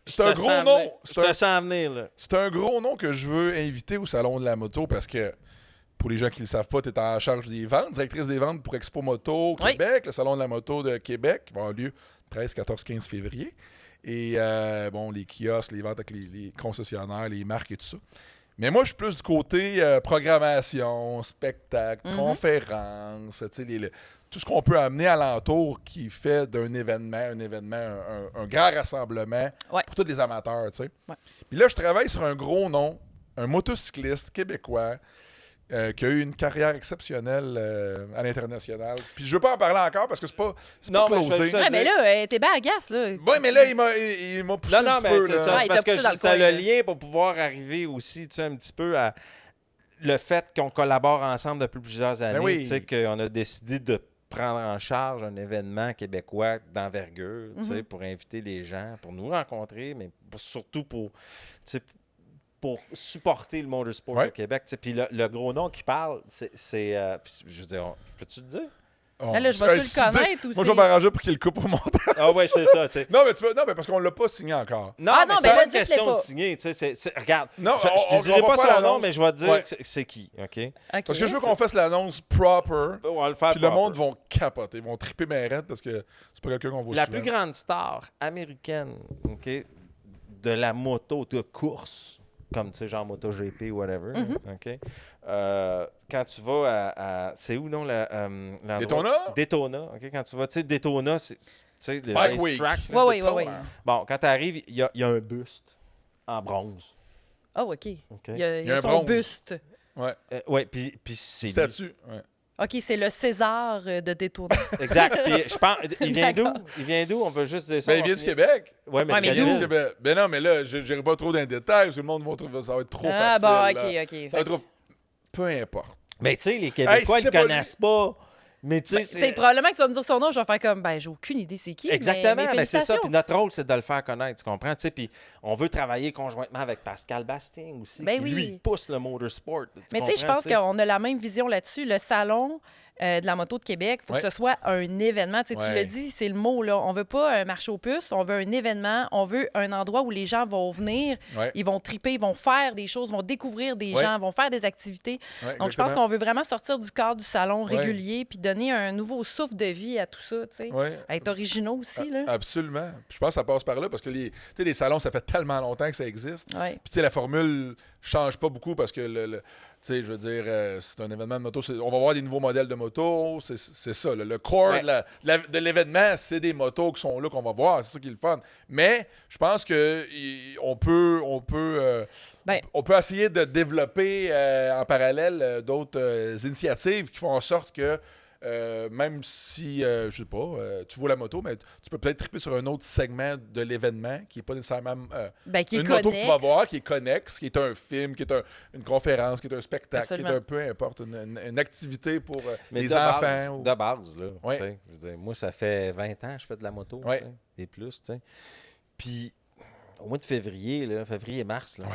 c'est un gros nom. Je te sens venir, là. C'est un gros nom que je veux inviter au Salon de la moto parce que, pour les gens qui ne le savent pas, tu es en charge des ventes, directrice des ventes pour Expo Moto Québec, le Salon de la moto de Québec, qui va avoir lieu 13, 14, 15 février. Et les kiosques, les ventes avec les concessionnaires, les marques et tout ça. Mais moi, je suis plus du côté programmation, spectacle, conférences, tout ce qu'on peut amener alentour qui fait d'un événement, un grand rassemblement pour tous les amateurs. Tu sais. Ouais. Puis là, je travaille sur un gros nom, un motocycliste québécois qui a eu une carrière exceptionnelle à l'international. Puis je veux pas en parler encore parce que c'est pas closé. Ouais, mais là, t'es bien agace, là. Oui, mais là, il m'a poussé un petit peu. C'est ça, Ouais, parce que c'est coin, le lien pour pouvoir arriver aussi, tu sais, un petit peu à le fait qu'on collabore ensemble depuis plusieurs années, tu sais, qu'on a décidé de prendre en charge un événement québécois d'envergure, tu sais, pour inviter les gens, pour nous rencontrer, mais surtout pour supporter le motorsport au Québec. Puis le gros nom qui parle, c'est je veux dire, peux-tu le dire? Là, je vais-tu le connaître aussi? Moi, je vais m'arranger pour qu'il le coupe au montage. Ah oui, c'est ça, tu sais. Non, mais parce qu'on l'a pas signé encore. Non, mais c'est pas une question de signer, tu sais. Regarde, non, je te dirai pas son nom, mais je vais te dire c'est qui, OK? Parce que je veux qu'on fasse l'annonce proper. On va le faire puis le monde vont capoter, ils vont triper mes rêves parce que c'est pas quelqu'un qu'on voit la souvent. plus grande star américaine, OK, de la moto de course, comme, tu sais, genre MotoGP ou whatever, OK? Quand tu vas à c'est où, non, Daytona, OK? Quand tu vas, tu sais, Daytona, tu sais, le racetrack. Oui. Bon, quand tu arrives, il y a un buste en bronze. Oh, OK. Il y a un son bronze. buste. Oui, puis c'est lui. Statue, OK, c'est le César de Daytona. Exact. Puis je pense, il vient d'où? Il vient d'où? On veut juste dire ça. Ben, il vient du Québec. Oui, mais mais Il vient du Québec. Ben non, mais là, je n'irai pas trop dans les détails parce que le monde va trouver ça va être trop facile. Ah, bon, OK. Ça va être trop... Peu importe. Mais tu sais, les Québécois, ils ne connaissent pas. Mais tu sais, probablement que tu vas me dire son nom, je vais faire comme, j'ai aucune idée c'est qui. Exactement, mais c'est ça. félicitations. Puis notre rôle, c'est de le faire connaître, tu comprends? Tu sais, puis on veut travailler conjointement avec Pascal Bastien aussi, Ben qui oui. lui pousse le motorsport. Mais tu sais, je pense qu'on a la même vision là-dessus. Le salon de la moto de Québec, il faut que ce soit un événement. Tu sais, tu l'as dit, c'est le mot, là. On veut pas un marché aux puces, on veut un événement, on veut un endroit où les gens vont venir, ils vont triper, ils vont faire des choses, vont découvrir des gens, vont faire des activités. Donc, je pense qu'on veut vraiment sortir du cadre du salon régulier puis donner un nouveau souffle de vie à tout ça, tu sais. Être originaux aussi, là. Absolument. Puis je pense que ça passe par là parce que les salons, ça fait tellement longtemps que ça existe. Puis tu sais, la formule change pas beaucoup parce que tu sais, je veux dire, c'est un événement de moto. On va voir des nouveaux modèles de moto. C'est ça. Le corps de l'événement, c'est des motos qui sont là qu'on va voir. C'est ça qui est le fun. Mais je pense qu'on peut essayer de développer en parallèle d'autres initiatives qui font en sorte que même si, je sais pas, tu vois la moto, mais tu peux peut-être triper sur un autre segment de l'événement qui n'est pas nécessairement qui est une moto que tu vas connexe. voir, qui est connexe, qui est un film, qui est une conférence, qui est un spectacle, Absolument. qui est peu importe, une activité pour mais les de enfants. De base, là. Tu sais, je veux dire, moi, ça fait 20 ans que je fais de la moto, tu sais, et plus, tu sais. Puis, au mois de février-mars, là.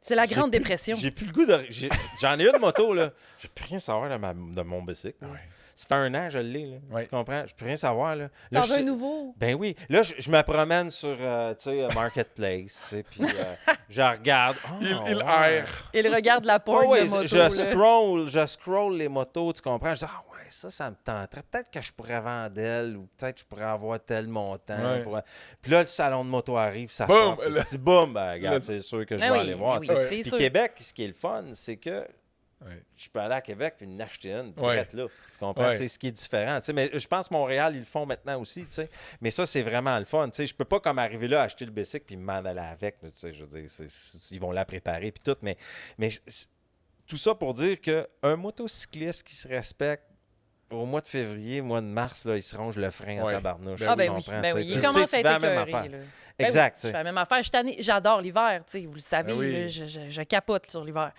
C'est la Grande Dépression. J'ai plus le goût de. J'en ai une moto, là. Je peux rien savoir de mon bicycle. Ça fait 1 an, je l'ai, là. Tu comprends? Je peux rien savoir, là. T'en veux un nouveau? Ben oui. Là, je me promène sur, tu sais, Marketplace, tu sais, puis je regarde. Il erre. Il regarde la porte de moto, je scroll les motos, tu comprends? Je dis, ça me tenterait. Peut-être que je pourrais vendre elle ou peut-être que je pourrais avoir tel montant. Puis là, le salon de moto arrive, ça boum! Puis je dis, boum! Ben, regarde, c'est sûr que je vais aller voir. Puis sûr. Québec, ce qui est le fun, c'est que je peux aller à Québec et en acheter une, prête là. Tu comprends? C'est ce qui est différent. T'sais, mais je pense que Montréal, ils le font maintenant aussi. T'sais. Mais ça, c'est vraiment le fun. T'sais, je peux pas comme arriver là, acheter le bicycle puis m'en aller avec. Là, je veux dire, ils vont la préparer puis tout. Mais tout ça pour dire qu'un motocycliste qui se respecte, au mois de février, mois de mars, là, il se ronge le frein en tabarnouche. Oui. Il commence à être écœuré. Exact. Je fais la même affaire. J'adore l'hiver, vous le savez. Là, je capote sur l'hiver.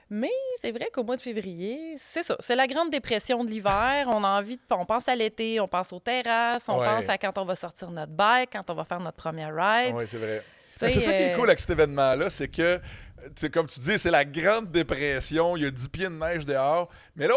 Mais c'est vrai qu'au mois de février, c'est ça. C'est la grande dépression de l'hiver. On pense à l'été, on pense aux terrasses, on pense à quand on va sortir notre bike, quand on va faire notre première ride. Oui, c'est vrai. C'est ça qui est cool avec cet événement-là, c'est que, comme tu dis, c'est la grande dépression, il y a 10 pieds de neige dehors, mais là,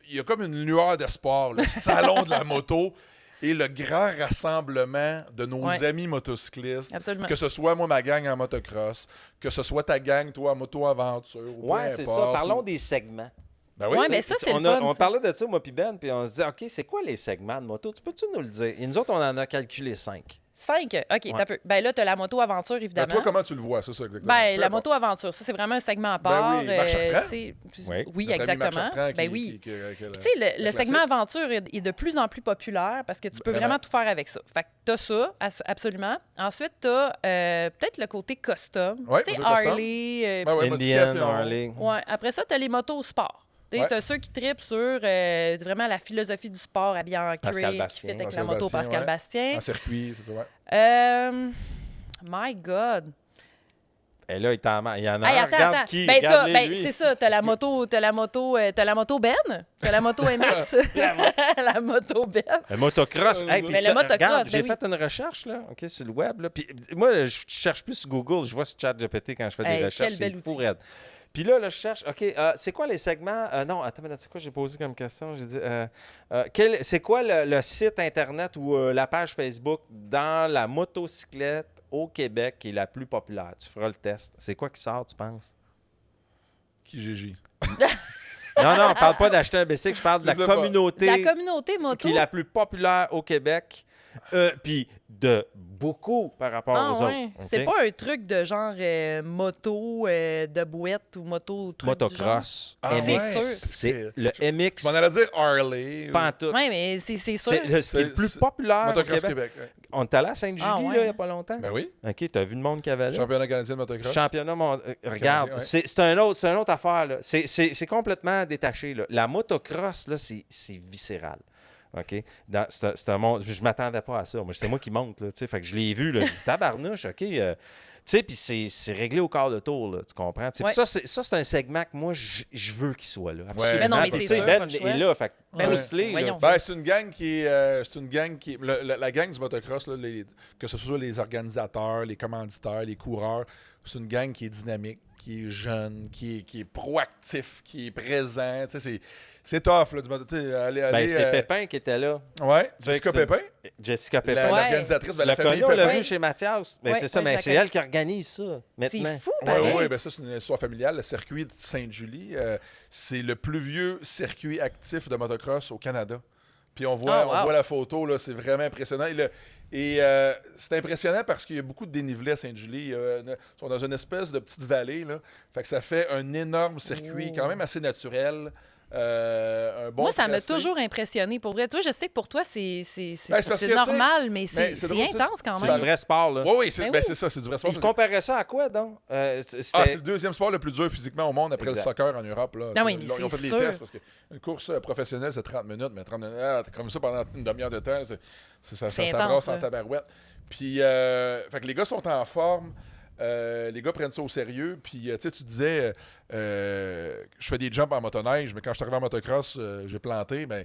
il y a comme une lueur d'espoir, le salon de la moto et le grand rassemblement de nos amis motocyclistes. Absolument. Que ce soit moi, ma gang en motocross, que ce soit ta gang, toi, en moto-aventure. Oui, c'est ça. Parlons des segments. Ben oui, mais ça, c'est le fun. On parlait de ça, moi puis Ben, puis on se disait, OK, c'est quoi les segments de moto? Peux-tu nous le dire? Et nous autres, on en a calculé 5. 5? OK, t'as peu. Ben là, t'as la moto-aventure, évidemment. Ben toi, comment tu le vois, c'est ça, exactement? Ben, la moto-aventure, ça, c'est vraiment un segment à part. Ben oui, Marc Chartrand. Oui, Notre ami Marc exactement. Chartrand Ben qui- oui. qui- Tu sais, le segment aventure est de plus en plus populaire parce que tu peux vraiment tout faire avec ça. Fait que t'as ça, absolument. Ensuite, t'as peut-être le côté custom. Ouais, Tu sais, moto custom. Harley. Ben ouais, Indian, modification. Harley. Ouais. Après ça, t'as les motos sport. Tu Ouais. as ceux qui trippent sur vraiment la philosophie du sport habillé en Pascal cuir, qui Bastien. fit avec Pascal la moto Bastien, Pascal ouais. Bastien. En circuit, c'est ça, ouais. My God. Et là, il y en a Hey, un. attends, Regarde attends. qui? Ben, Regarde-les, ben, lui. c'est ça, t'as la moto Ben, t'as la moto MX, la moto Ben. Le motocross. Hey, puis Mais le motocross, regarde, ben j'ai oui. fait une recherche là, OK, sur le web. Là. Puis, moi, je cherche plus sur Google. Je vois sur ChatGPT quand je fais Hey, des recherches. quel bel C'est fou outil. raide. Puis là, je cherche, OK, c'est quoi les segments? Non, attends, mais c'est quoi j'ai posé comme question? J'ai dit, c'est quoi le site Internet ou la page Facebook dans la motocyclette au Québec qui est la plus populaire? Tu feras le test. C'est quoi qui sort, tu penses? Qui GG? Non, on parle pas d'acheter un bicycle, je parle de la Je sais pas. communauté La communauté moto. qui est la plus populaire au Québec. Puis de beaucoup par rapport Ah, aux ouais. autres. C'est OK? pas un truc de genre moto de bouette ou moto truc du genre. Motocross. Ah, MX. ouais. C'est le MX. Je m'en allais dire Harley. Pantoute. Oui, mais c'est sûr. Ce qui est le plus C'est- populaire au Motocross Québec. Québec. Ouais. On est allé à Sainte-Julie Ah, ouais. là, il n'y a pas longtemps. Ben oui. OK, tu as vu le monde qui avait là? Championnat canadien de motocross. Championnat regarde, ouais. c'est une autre affaire. Là. C'est complètement détaché. Là. La motocross, là, c'est viscéral. OK? C'est un monde. Je m'attendais pas à ça. Moi, c'est moi qui monte. Là, fait que je l'ai vu. Là, je dis tabarnouche, OK? Tu sais, puis c'est réglé au quart de tour, là, tu comprends? Tu sais, Ouais. puis ça, c'est un segment que moi, je veux qu'il soit là. Absolument. Mais non, mais Puis, c'est tu sais, sûr, Ben pas le choix. est là. Fait que Ben oui, pousse-les, là, voyons. tu sais. Ben, c'est une gang qui est. C'est une gang qui. La gang du motocross, là, que ce soit les organisateurs, les commanditaires, les coureurs, c'est une gang qui est dynamique, qui est jeune, qui est proactif, qui est présent. Tu sais, c'est tough, là, du moto. Tu sais, Ben, c'est Pépin qui était là. Ouais, Tu sais Jessica que c'est- Pépin, Jessica Pépin. Ouais. l'organisatrice de Tu la l'as famille connu, on l'a Pépin. vu chez Mathias. Ben, Ouais, c'est ça, ouais, mais je la c'est connais. elle qui organise ça, C'est maintenant. fou, Oui, pareil. oui, ben ça, c'est une histoire familiale. Le circuit de Sainte-Julie, c'est le plus vieux circuit actif de motocross au Canada. Puis on voit, Oh, wow. on voit la photo, là, c'est vraiment impressionnant. Et c'est impressionnant parce qu'il y a beaucoup de dénivelé à Sainte-Julie. Ils sont dans une espèce de petite vallée. Là. Fait que ça fait un énorme circuit, quand même assez naturel. Un bon Moi, ça m'a tracé. toujours impressionné. Pour vrai, toi, je sais que pour toi, c'est Ben, c'est parce que, tu sais, normal, mais c'est c'est drôle, tu sais, intense quand C'est même. du vrai sport, là. Oui, oui, c'est Ben ben, oui. c'est ça, c'est du vrai sport. Il comparait ça à quoi, donc? C'est le deuxième sport le plus dur physiquement au monde après Exact. le soccer en Europe. Là. Ah oui, ils, mais ils ont c'est fait les sûr. tests parce qu'une course professionnelle, c'est 30 minutes, mais 30 minutes, t'es comme ça pendant une demi-heure de temps, ça C'est brasse intense, en là. tabarouette. Puis, fait que les gars sont en forme. Les gars prennent ça au sérieux. Puis, tu sais, tu disais, je fais des jumps en motoneige, mais quand je suis arrivé en motocross, j'ai planté. Ben,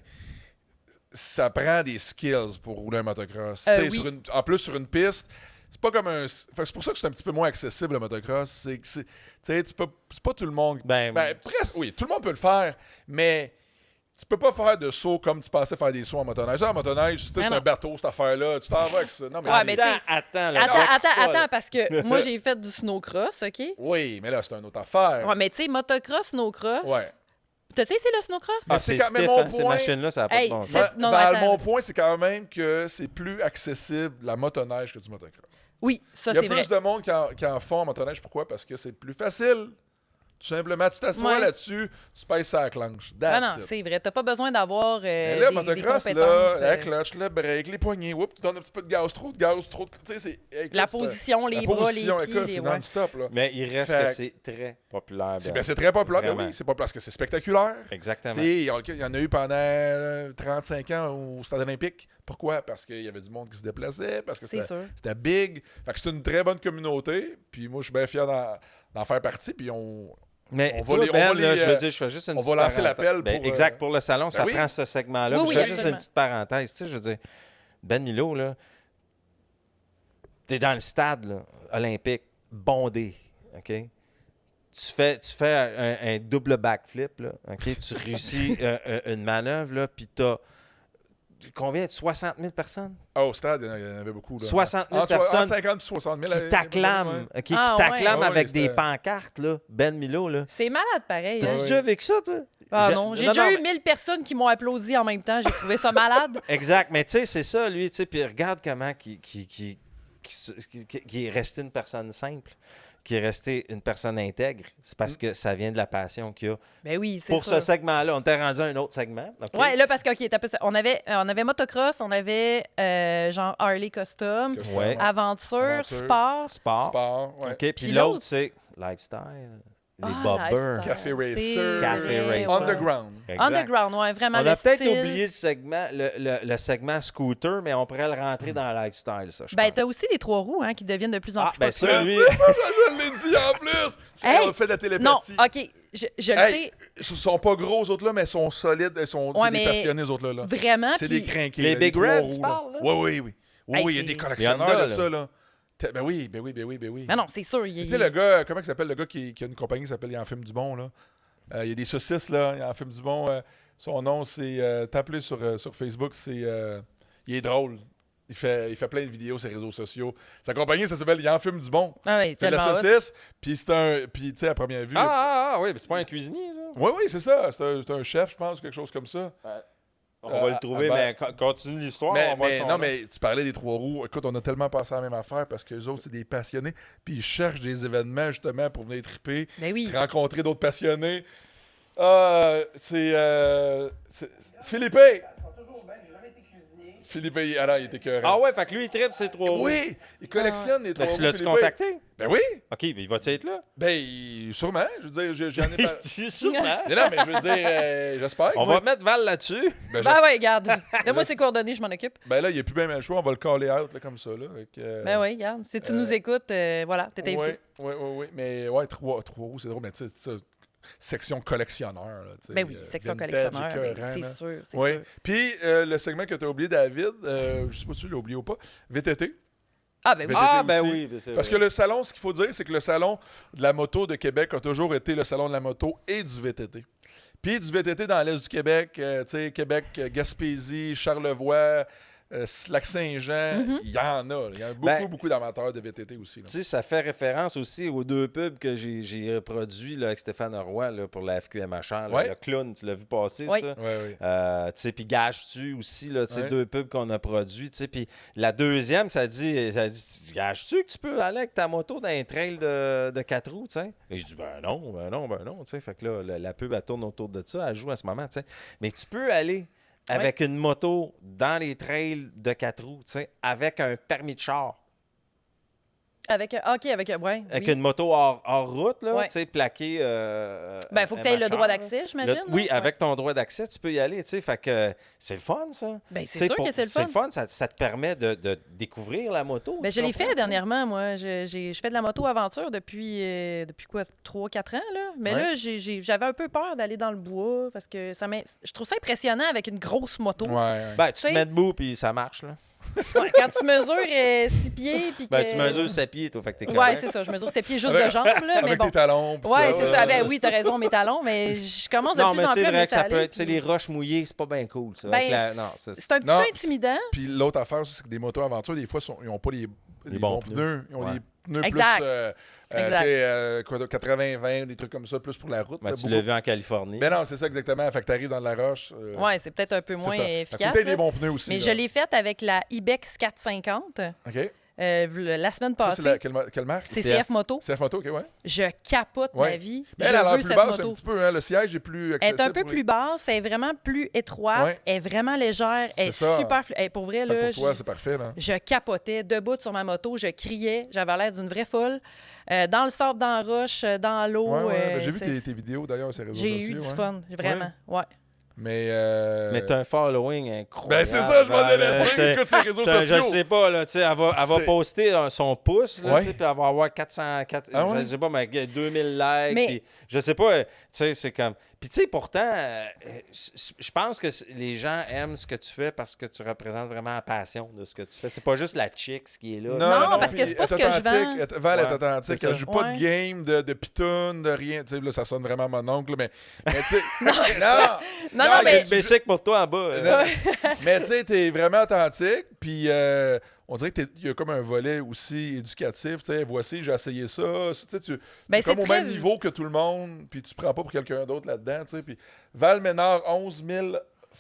ça prend des skills pour rouler un motocross. Tu sais, oui. en plus, sur une piste, c'est pas comme un. Fait que c'est pour ça que c'est un petit peu moins accessible le motocross. C'est que tu sais, c'est pas tout le monde. Ben, Presque, oui, tout le monde peut le faire, mais tu peux pas faire de saut comme tu pensais faire des sauts en motoneige. En motoneige, tu sais, Ah c'est non. un bateau, cette affaire-là. Tu t'en vas avec ça. Non, mais, Ouais, c'est- mais tu sais, Attends, là. Attends, parce que moi, j'ai fait du snowcross, OK? Oui, mais là, c'est une autre affaire. Ouais, mais tu sais, motocross, snowcross. Ouais. T'as-tu essayé le snowcross? Ah, c'est c'est quand même stiff, mon hein, ces point. machines-là, ça n'a pas Hey, de bon sens. c'est- non, Val, attends. mon point, c'est quand même que c'est plus accessible la motoneige que du motocross. Oui, ça, Il y a c'est plus vrai. de monde qui en font en motoneige. Pourquoi? Parce que c'est plus facile. Tout simplement, tu t'assois Ouais. là-dessus, tu pèses sa clanche. Ah non, That's it. c'est vrai. T'as pas besoin d'avoir Mais là, des motocross, compétences. là, la clutch, le break, les poignées, whoop, tu donnes un petit peu de gaz, trop de gaz, trop de. Tu sais, c'est. écoute, La c'est un- position, les la bras, position, les pieds, écoute, les c'est ouais. non-stop, là. Mais il reste Fait- que c'est très populaire. C'est, Ben. c'est très populaire, mais Vraiment. oui, c'est pas parce que c'est spectaculaire. Exactement. Tu sais, il y en a eu pendant 35 ans au Stade olympique. Pourquoi? Parce qu'il y avait du monde qui se déplaçait, parce que C'est c'était, sûr. c'était big. Fait que c'est une très bonne communauté. Puis moi, je suis bien fier d'en faire partie. Puis Mais On va toi, les- on Ben, va là, les, je veux dire, je fais juste une on petite va lancer parenthèse. l'appel Ben, pour, exact, pour le salon, ça oui. prend ce segment-là. Oui, Puis oui, je fais juste absolument. une petite parenthèse. Tu sais, je veux dire, Ben Milo, là, Tu es dans le stade là, olympique, bondé, OK? Tu fais un double backflip, là, OK? Tu réussis une manœuvre, là, puis tu as combien? 60 000 personnes? Ah, au stade, il y en avait beaucoup. Là. 60 000 entre personnes 50 et 60 000. qui t'acclament, Ouais. OK, qui t'acclament Ouais, avec ouais, des c'était- pancartes, là. Ben Milo, là. C'est malade pareil. T'as-tu hein. Ouais. déjà vécu ça, toi? Ah non, j'ai non, déjà non, eu 1000 personnes qui m'ont applaudi en même temps. J'ai trouvé ça malade. Exact, mais tu sais, c'est ça, lui, tu sais, puis regarde comment qui est resté une personne simple, qui est resté une personne intègre. C'est parce que ça vient de la passion qu'il a. Ben oui, c'est Pour ça. ce segment-là, on t'est rendu à un autre segment. OK? Ouais, là, parce que, OK, on avait motocross, on avait genre Harley Custom, Custom, Ouais. aventure, Aventure. sport. Sport. Sport, ouais. OK, puis Puis l'autre, l'autre, c'est lifestyle. Les Ah, bobbers. lifestyle. Café Racer. C'est Café vrai, Racer. Underground. Exact. Underground, ouais, vraiment On le a peut-être style. oublié le segment, le segment scooter, mais on pourrait le rentrer dans le lifestyle, ça, je Ben, pense. t'as aussi les 3 roues hein, qui deviennent de plus en Ah, plus ben populaires. ça, lui... Je l'ai dit en plus! Hey! On a fait de la Non, télépathie. OK, je le Hey, sais ils sont pas gros, eux autres-là, mais ils sont solides. Ils sont Ouais, c'est des mais passionnés, eux autres-là. Là. vraiment. C'est puis- des crinqués. Les là, Big trois Red, roues, tu là. parles, là? Oui, oui, oui. Oui, Hey, oui, il y a c'est- des collectionneurs Honda, de ça, là. Ben oui, ben oui, ben oui, ben oui. Ah non, c'est sûr. Tu sais, le gars, comment il s'appelle, le gars qui a une compagnie qui s'appelle Il en fume du bon, là? Il y a des saucisses, là, Il en fume du bon. Son nom, c'est... Tape-le sur Facebook, c'est... il est drôle. Il fait plein de vidéos sur les réseaux sociaux. Sa compagnie, ça s'appelle Il en fume du bon. Ah oui, Il fait de la tellement hot. saucisse, puis c'est un... Puis, tu sais, à première vue... oui, mais c'est pas un cuisinier, ça. Oui, oui, c'est ça. C'est un chef, je pense, quelque chose comme ça. On va le trouver, ben- mais continue l'histoire. Mais, on va mais- son non, nom. mais tu parlais des 3 roues. Écoute, on a tellement pensé à la même affaire parce que les autres, c'est des passionnés. Puis ils cherchent des événements, justement, pour venir triper, Ben oui. rencontrer d'autres passionnés. C'est Philippe! Philippe, alors, il était cœur. Ah ouais, fait que lui, il tripe ses 3 roues. Oui! Il collectionne les 3 Fait que roues. tu l'as-tu Philippe. contacté? Ben oui! OK, mais il va-tu être là? Ben, sûrement. Je veux dire, j'en ai pas. Sûrement. Mais non, mais je veux dire, j'espère. On oui. va mettre Val là-dessus. Ben, Ben ouais, regarde. Donne-moi ses coordonnées, je m'en occupe. ben là, il n'y a plus bien le choix. On va le caller out, là, comme ça. Là, avec, Ben oui, regarde. Si tu nous écoutes, voilà, t'es invité. Oui. Mais ouais, 3 roues, c'est drôle. Mais tu sais, ça, section collectionneur. Là, tu sais, Ben oui, section vintage, collectionneur. ben, écœurant, c'est là. sûr, c'est Oui. sûr. Puis le segment que tu as oublié, David, je sais pas si tu l'as oublié ou pas, VTT. Ah, ben oui. VTT Ah, ben aussi. oui. c'est Parce que vrai. le salon, ce qu'il faut dire, c'est que le salon de la moto de Québec a toujours été le salon de la moto et du VTT. Puis du VTT dans l'Est du Québec, tu sais, Québec, Gaspésie, Charlevoix, Lac-Saint-Jean, il y en a. Il y a beaucoup, beaucoup d'amateurs de VTT aussi. Là. Tu sais, ça fait référence aussi aux 2 pubs que j'ai reproduits là, avec Stéphane Roy là, pour la FQMHR. Là, Ouais. Le clown, tu l'as vu passer, Oui. ça? Oui. Tu sais, puis Gage-tu aussi, là, ces Ouais. 2 pubs qu'on a produits, tu sais, puis la deuxième, ça dit Gage-tu que tu peux aller avec ta moto dans un trail de 4 roues, tu sais? Et je dis, ben non, tu sais, fait que là, la pub, elle tourne autour de ça, elle joue à ce moment, tu sais, mais tu peux aller avec une moto dans les trails de 4 roues, tu sais, avec un permis de char. Avec, OK, avec, ouais. Avec oui. une moto hors route, là, Ouais. tu sais, plaquée. Ben, il faut que tu aies le MHR, droit là. d'accès, j'imagine. Oui, là? avec ton droit d'accès, tu peux y aller, tu sais. Fait que c'est le fun, ça. Ben, Tu c'est sais, sûr que c'est le fun. ça te permet de découvrir la moto. Ben, tu je l'ai comprends, fait tu sais? dernièrement, moi. Je fais de la moto-aventure depuis quoi, 3-4 ans, là. Mais Ouais. là, j'avais un peu peur d'aller dans le bois parce que je trouve ça impressionnant avec une grosse moto. Ouais. Ben, tu Tu sais- te mets debout, puis ça marche, là. Ouais, quand tu mesures 6 pieds, puis que... Ben, tu mesures 7 pieds, toi, fait que t'es Ouais, correct. c'est ça. Je mesure 7 pieds juste de jambes, là. Mais Avec bon. tes talons. puis Ouais, tout, c'est ça. Ben, oui, t'as raison, mes talons, mais je commence de Non, plus mais en plus c'est à me vrai que ça laisser peut aller, être... Tu sais, puis- les roches mouillées, c'est pas bien cool, ça. Ben, Avec non, c'est un petit Non, peu intimidant. Puis l'autre affaire aussi, c'est que des motos aventure, des fois, ils n'ont pas les bons bons pneus. Ils ont Ouais. des pneus Exact. plus Exact. tu sais, 80-20, des trucs comme ça, plus pour la route. Ben, là, tu beaucoup. l'as vu en Californie. Mais non, c'est ça exactement. Fait que t'arrives dans de la roche. Ouais, c'est peut-être un peu c'est moins ça. Fait que efficace. faut que t'aies là. des bons pneus aussi. Mais là. je l'ai faite avec la Ibex 450 OK. la semaine Ça, passée. c'est quelle marque? C'est CF. CF Moto. CF Moto, OK, ouais. Je capote Ouais. ma vie. Mais je elle a l'air veux plus cette basse un moto. petit peu. Hein? Le siège est plus Elle est accessible. un peu pour les- plus basse, elle est vraiment plus étroite, Ouais. elle est vraiment légère, elle est C'est ça. super pour vrai, Fait que là, pour toi, c'est parfait. Là. je capotais debout sur ma moto, je criais, j'avais l'air d'une vraie folle. Dans le sable, dans la roche, dans l'eau. Ben, j'ai vu tes vidéos d'ailleurs sur les réseaux J'ai sociaux. eu du ouais. fun, vraiment. Ouais. Mais. Mais t'as un following incroyable. Ben, c'est ça, je m'en allais là, dire. t'sais, Écoute, ses réseaux je sociaux. sais pas, là, tu sais, elle va C'est- poster son pouce, là, Ouais. tu sais, puis elle va avoir 400, Ah ouais? je sais pas, mais 2000 likes, Mais- puis je sais pas, tu sais, c'est comme... Puis tu sais, pourtant, je pense que les gens aiment ce que tu fais parce que tu représentes vraiment la passion de ce que tu fais. C'est pas juste la chicks qui est là. Non, parce que c'est pas ce que je vends. Val est Ouais, authentique. c'est Elle ça. joue pas de game, de pitoune, de rien. Tu sais, là, ça sonne vraiment mon oncle, mais tu sais... non, Non, mais... J'ai le basic pour toi en bas. Mais tu sais, t'es vraiment authentique, puis on dirait qu'il y a comme un volet aussi éducatif. Tu sais, voici, j'ai essayé ça. Tu sais, Ben, t'es comme au c'est même niveau que tout le monde, puis tu prends pas pour quelqu'un d'autre là-dedans. Tu sais, puis Val Ménard, 11 000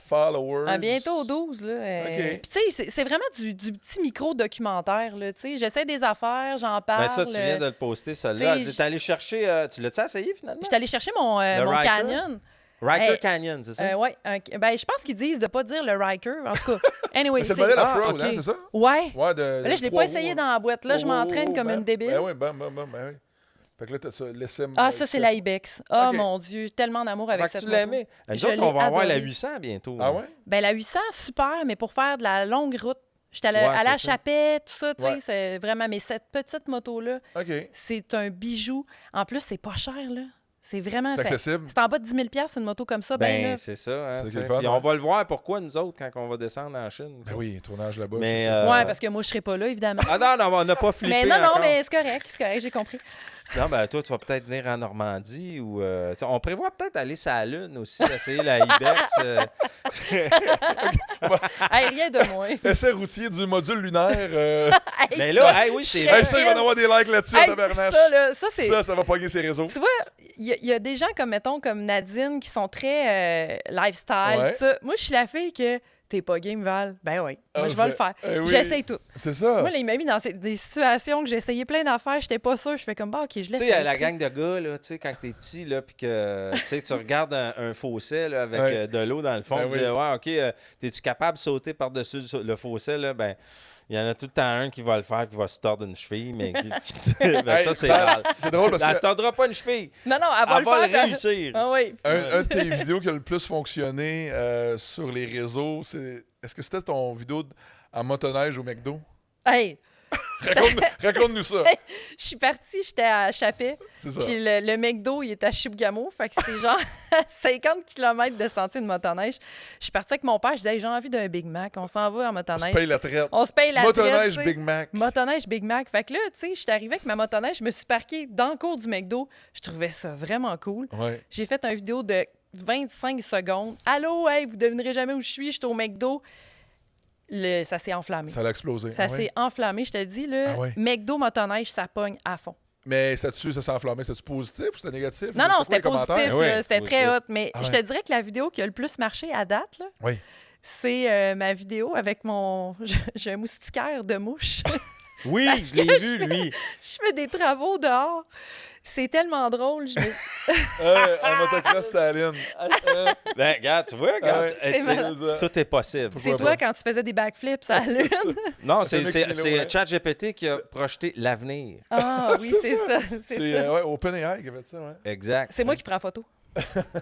followers. À bientôt 12, là. OK. Puis tu sais, c'est vraiment du petit micro-documentaire, là. Tu sais, j'essaie des affaires, j'en parle. Ben ça, tu viens de le poster, celle-là. tu sais, T'es allé chercher... tu l'as-tu essayé, finalement? J'étais allée chercher mon Riker? Canyon. Riker Hey, Canyon, c'est ça? Ouais. Ben, je pense qu'ils disent de pas dire le Riker. En tout cas, anyway, C'est le modèle Ah, off-road, OK. hein, c'est ça? Ouais. Ouais, Ben là, je l'ai pas essayé dans la boîte. Là, je m'entraîne comme une débile. Ben oui, ben oui. Fait que là, t'as ça, l'SM. Ah, ça, c'est la Ibex. Oh OK. mon Dieu, tellement d'amour avec Fait que cette tu moto. l'aimais. Nous Je autres, on l'ai va avoir la adorée. 800 bientôt. Ah ouais? Ben, la 800, super, mais pour faire de la longue route. J'étais allée Ouais, à la c'est ça. Chapelle, tout ça, tu sais, Ouais. c'est vraiment... Mais cette petite moto-là, OK. c'est un bijou. En plus, c'est pas cher, là. C'est vraiment... C'est accessible. C'est en bas de 10 000 une moto comme ça, ben, Ben, là. c'est ça. Hein, C'est tu sais. le fun, Puis ouais. on va le voir pourquoi, nous autres, quand on va descendre en Chine. tu Ben sais. oui, tournage là-bas. Mais, c'est ça. Ouais, parce que moi, je serais pas là, évidemment. Ah non, on n'a pas flippé Mais non, encore. mais c'est correct, j'ai compris. Non, ben toi, tu vas peut-être venir en Normandie ou... tu sais, on prévoit peut-être aller sur la Lune aussi, essayer la Ibex. Hey, rien de moins. Essai routier du module lunaire. Hey, Mais ça, là, hey, oui, c'est... je Hey, ça, il va y avoir des likes là-dessus, Hey, tabarnache. ça, là, ça, c'est... Ça va pogner ses réseaux. Tu vois, il y a des gens comme, mettons, comme Nadine qui sont très lifestyle. Ouais. tout ça. Moi, je suis la fille que t'es pas game, Val. Ben oui, moi, Ah, je vais le faire. oui. J'essaye tout. C'est ça. Moi, là, il m'a mis dans des situations que j'ai essayé plein d'affaires, j'étais pas sûre. Je fais comme, bah, OK, je Tu l'essaye. sais, la gang de gars, là, tu sais, quand t'es petit, là, puis que tu sais, tu regardes un fossé là, avec Ouais. de l'eau dans le fond, Ben tu dis, ouais, OK, t'es-tu capable de sauter par-dessus le fossé, là? Ben, il y en a tout le temps un qui va le faire, qui va se tordre une cheville, mais ben, Hey, ça, c'est Val, mal. c'est drôle parce Elle que se tordra pas une cheville. Non, elle va Elle le va faire. le réussir. Ah oui. un de tes vidéos qui a le plus fonctionné sur les réseaux, c'est. Est-ce que c'était ton vidéo en motoneige au McDo? Hey, Raconte-nous ça. je suis partie, j'étais à Chapais. C'est ça. Puis le McDo, il est à Chibougamau. Fait que c'était genre 50 km de sentier de motoneige. Je suis partie avec mon père. Je disais, hey, j'ai envie d'un Big Mac. On s'en va en On se motoneige. paye la traite. On se paye la Motoneige traite, Big Mac. Motoneige Big Mac. Fait que là, tu sais, je suis arrivée avec ma motoneige. Je me suis parquée dans le cours du McDo. Je trouvais ça vraiment cool. Ouais. J'ai fait une vidéo de 25 secondes. Allô, hey, vous devinerez jamais où je suis. Je suis au McDo. Ça s'est enflammé. Ça a explosé. Ça Ah ouais. s'est enflammé, je te dis, là. Ah ouais. McDo motoneige, ça pogne à fond. Mais ça s'est enflammé. C'était-tu positif ou c'était négatif? Non, C'est quoi c'était les commentaires? positif, Oui, là, c'était positif. très hot. Mais Ah je ouais. te dirais que la vidéo qui a le plus marché à date, là, Oui. c'est ma vidéo avec mon... J'ai un moustiquaire de mouche. Oui, Parce je l'ai que vu, lui. Je fais des travaux dehors. C'est tellement drôle. En motocross, Saline. Ben, regarde, tu vois, regarde. Ouais. C'est malade. Tout est possible. C'est Pourquoi toi pas? quand tu faisais des backflips à la lune. Non, C'est c'est Mix Milo, ouais. ChatGPT qui a projeté l'avenir. Ah oui, c'est ça. C'est C'est ça. ouais, OpenAI qui a fait ça, ouais. Exact. C'est moi qui prends photo.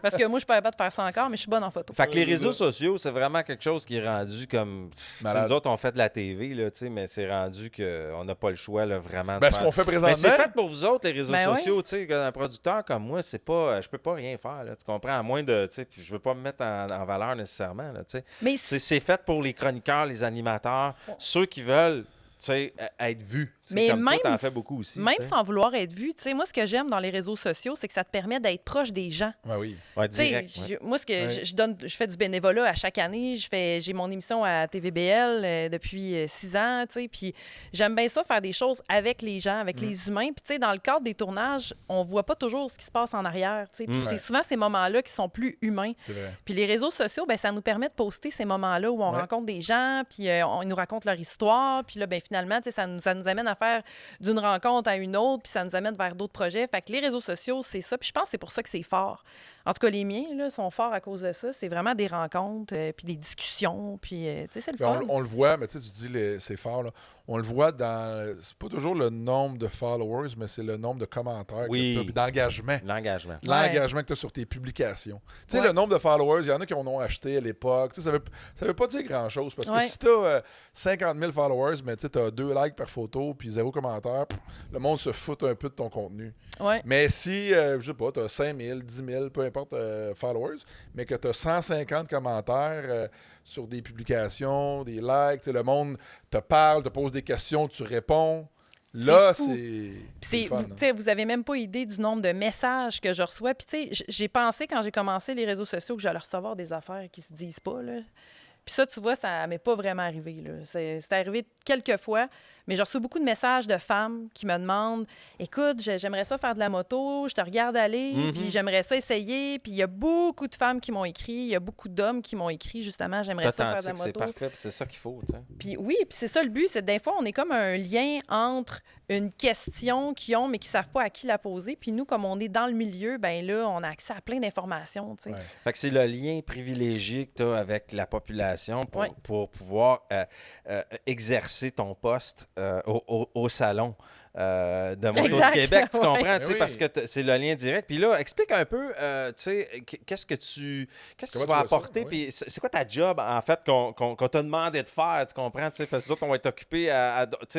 Parce que moi, je ne pourrais pas te faire ça encore, mais je suis bonne en photo. Fait que les réseaux sociaux, c'est vraiment quelque chose qui est rendu comme... Tu sais, Malade. nous autres, on fait de la TV, là, tu sais, mais c'est rendu qu'on n'a pas le choix là, vraiment de Ben, ce faire. qu'on fait Mais présentement. c'est fait pour vous autres, les réseaux Ben sociaux. Tu sais, un producteur comme moi, c'est pas, je peux pas rien faire. Là, tu comprends? À moins de... Tu sais, puis je veux pas me mettre en valeur nécessairement. Là, tu sais. Mais C'est fait pour les chroniqueurs, les animateurs, ceux qui veulent tu sais, être vus. Tu sais, Mais comme même toi, t'en si- fais beaucoup aussi. même tu sais. sans vouloir être vu, tu sais, moi, ce que j'aime dans les réseaux sociaux, c'est que ça te permet d'être proche des gens. Ouais, oui. Ouais, Tu sais, direct, ouais. moi, ce que Ouais. je fais du bénévolat à chaque année. J'ai mon émission à TVBL depuis 6 ans, tu sais, puis j'aime bien ça, faire des choses avec les gens, avec les humains. Puis, tu sais, dans le cadre des tournages, on voit pas toujours ce qui se passe en arrière, tu sais. Puis c'est souvent ces moments-là qui sont plus humains. C'est vrai. Puis les réseaux sociaux, ben ça nous permet de poster ces moments-là où on Ouais. rencontre des gens, puis ils nous racontent leur histoire. Puis là, ben finalement, tu sais, ça nous amène à faire d'une rencontre à une autre, puis ça nous amène vers d'autres projets. Fait que les réseaux sociaux, c'est ça. Puis je pense que c'est pour ça que c'est fort. En tout cas, les miens là, sont forts à cause de ça. C'est vraiment des rencontres, puis des discussions, puis tu sais, c'est le Puis fun. on le voit, mais tu sais, tu dis c'est fort, là. On le voit dans. C'est pas toujours le nombre de followers, mais c'est le nombre de commentaires Oui. que tu as, puis d'engagement. L'engagement. L'engagement que tu as sur tes publications. Tu sais, Ouais. le nombre de followers, il y en a qui en ont acheté à l'époque. Tu sais, ça veut pas dire grand-chose. Parce que Ouais. si tu as 50 000 followers, mais tu as 2 likes par photo puis 0 commentaire, le monde se fout un peu de ton contenu. Ouais. Mais si, je sais pas, tu as 5 000, 10 000, peu importe, followers, mais que tu as 150 commentaires sur des publications, des likes, le monde te parle, te pose des questions, tu réponds. Là, c'est fun. Vous avez même pas idée du nombre de messages que je reçois. Puis, j'ai pensé, quand j'ai commencé les réseaux sociaux, que j'allais recevoir des affaires qui se disent pas, là. Puis ça, tu vois, ça m'est pas vraiment arrivé, là. C'est arrivé quelques fois, mais j'ai reçu beaucoup de messages de femmes qui me demandent « Écoute, j'aimerais ça faire de la moto, je te regarde aller, puis j'aimerais ça essayer. » Puis il y a beaucoup de femmes qui m'ont écrit, il y a beaucoup d'hommes qui m'ont écrit, justement, « J'aimerais ça faire de la moto. » C'est parfait, puis c'est ça qu'il faut, tu sais. Puis oui, puis c'est ça le but, c'est des fois, on est comme un lien entre une question qu'ils ont, mais qui ne savent pas à qui la poser. Puis nous, comme on est dans le milieu, ben là, on a accès à plein d'informations, tu sais. Ouais. Fait que c'est le lien privilégié que tu as avec la population pour pouvoir exercer ton poste au salon de Moto de Québec. Tu comprends? Oui. Parce que c'est le lien direct. Puis là, explique un peu, qu'est-ce que tu vas apporter. Puis c'est quoi ta job, en fait, qu'on t'a demandé de faire? Tu comprends? Parce que nous autres, on va être occupés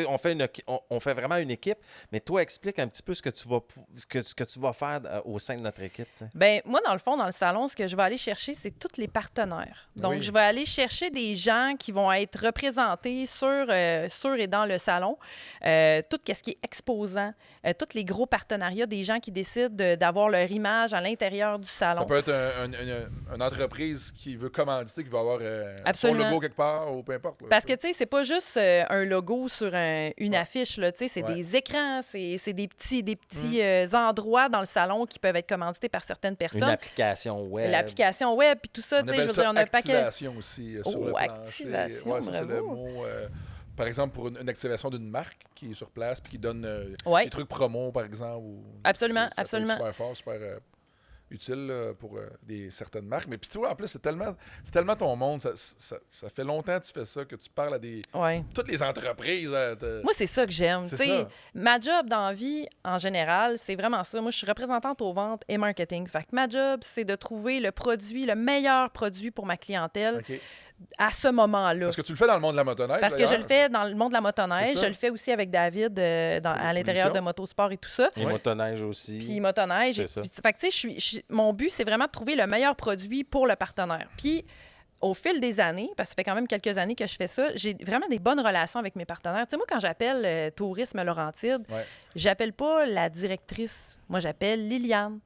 on fait vraiment une équipe. Mais toi, explique un petit peu ce que tu vas faire au sein de notre équipe. T'sais. Bien, moi, dans le fond, dans le salon, ce que je vais aller chercher, c'est tous les partenaires. Donc, je vais aller chercher des gens qui vont être représentés sur et dans le salon. Tout ce qui est exposant, tous les gros partenariats, des gens qui décident d'avoir leur image à l'intérieur du salon. Ça peut être une entreprise qui veut commanditer, qui va avoir son logo quelque part ou peu importe. Là, parce que, tu sais, c'est pas juste un logo sur une affiche, là, tu sais, c'est des écrans, c'est des petits endroits dans le salon qui peuvent être commandités par certaines personnes. Une application web. L'application web, puis tout ça, tu sais, je veux dire, on a un paquet... activation aussi sur le plancher. Activation, ça, c'est le mot... par exemple, pour une activation d'une marque qui est sur place puis qui donne des trucs promo, par exemple. Absolument. Super fort, super utile pour certaines marques. Mais puis tu vois, en plus, c'est tellement ton monde. Ça fait longtemps que tu fais ça, que tu parles à toutes les entreprises. Moi, c'est ça que j'aime. Ma job dans la vie, en général, c'est vraiment ça. Moi, je suis représentante aux ventes et marketing. Fait que ma job, c'est de trouver le meilleur produit pour ma clientèle. Okay. À ce moment-là. Parce que tu le fais dans le monde de la motoneige. Parce que je le fais dans le monde de la motoneige. Je le fais aussi avec David à l'intérieur de Motosport et tout ça. Et motoneige aussi. Puis motoneige. C'est ça. Fait que, tu sais, mon but, c'est vraiment de trouver le meilleur produit pour le partenaire. Puis, au fil des années, parce que ça fait quand même quelques années que je fais ça, j'ai vraiment des bonnes relations avec mes partenaires. Tu sais, moi, quand j'appelle Tourisme Laurentide, j'appelle pas la directrice. Moi, j'appelle Liliane.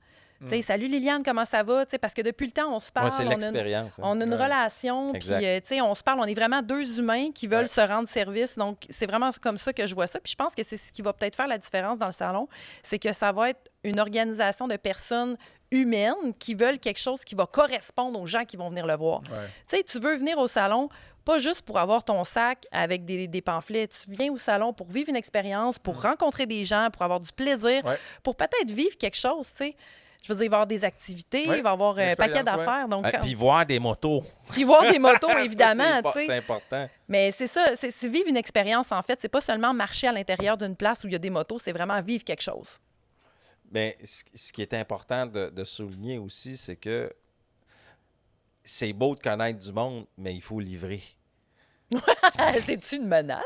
T'sais, salut Liliane, comment ça va? T'sais, parce que depuis le temps, on se parle. C'est l'expérience. On a une relation, puis on se parle. On est vraiment deux humains qui veulent se rendre service. Donc, c'est vraiment comme ça que je vois ça. Puis je pense que c'est ce qui va peut-être faire la différence dans le salon, c'est que ça va être une organisation de personnes humaines qui veulent quelque chose qui va correspondre aux gens qui vont venir le voir. Tu sais, tu veux venir au salon pas juste pour avoir ton sac avec des pamphlets. Tu viens au salon pour vivre une expérience, pour rencontrer des gens, pour avoir du plaisir, pour peut-être vivre quelque chose, tu sais. Je veux dire, il va y avoir des activités, il va y avoir un paquet d'affaires. Donc, puis voir des motos. Puis voir des motos, évidemment. C'est important. Mais c'est ça, c'est vivre une expérience, en fait. C'est pas seulement marcher à l'intérieur d'une place où il y a des motos, c'est vraiment vivre quelque chose. Bien, ce qui est important de souligner aussi, c'est que c'est beau de connaître du monde, mais il faut livrer. C'est-tu une menace?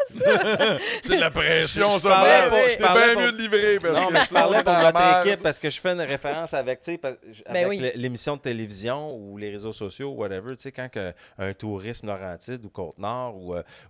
C'est de la pression, ça. C'était bien mieux de livrer. Non, mais je parlais pour notre équipe parce que je fais une référence avec l'émission de télévision ou les réseaux sociaux, whatever. Tu sais, quand un Tourisme Laurentide ou Côte-Nord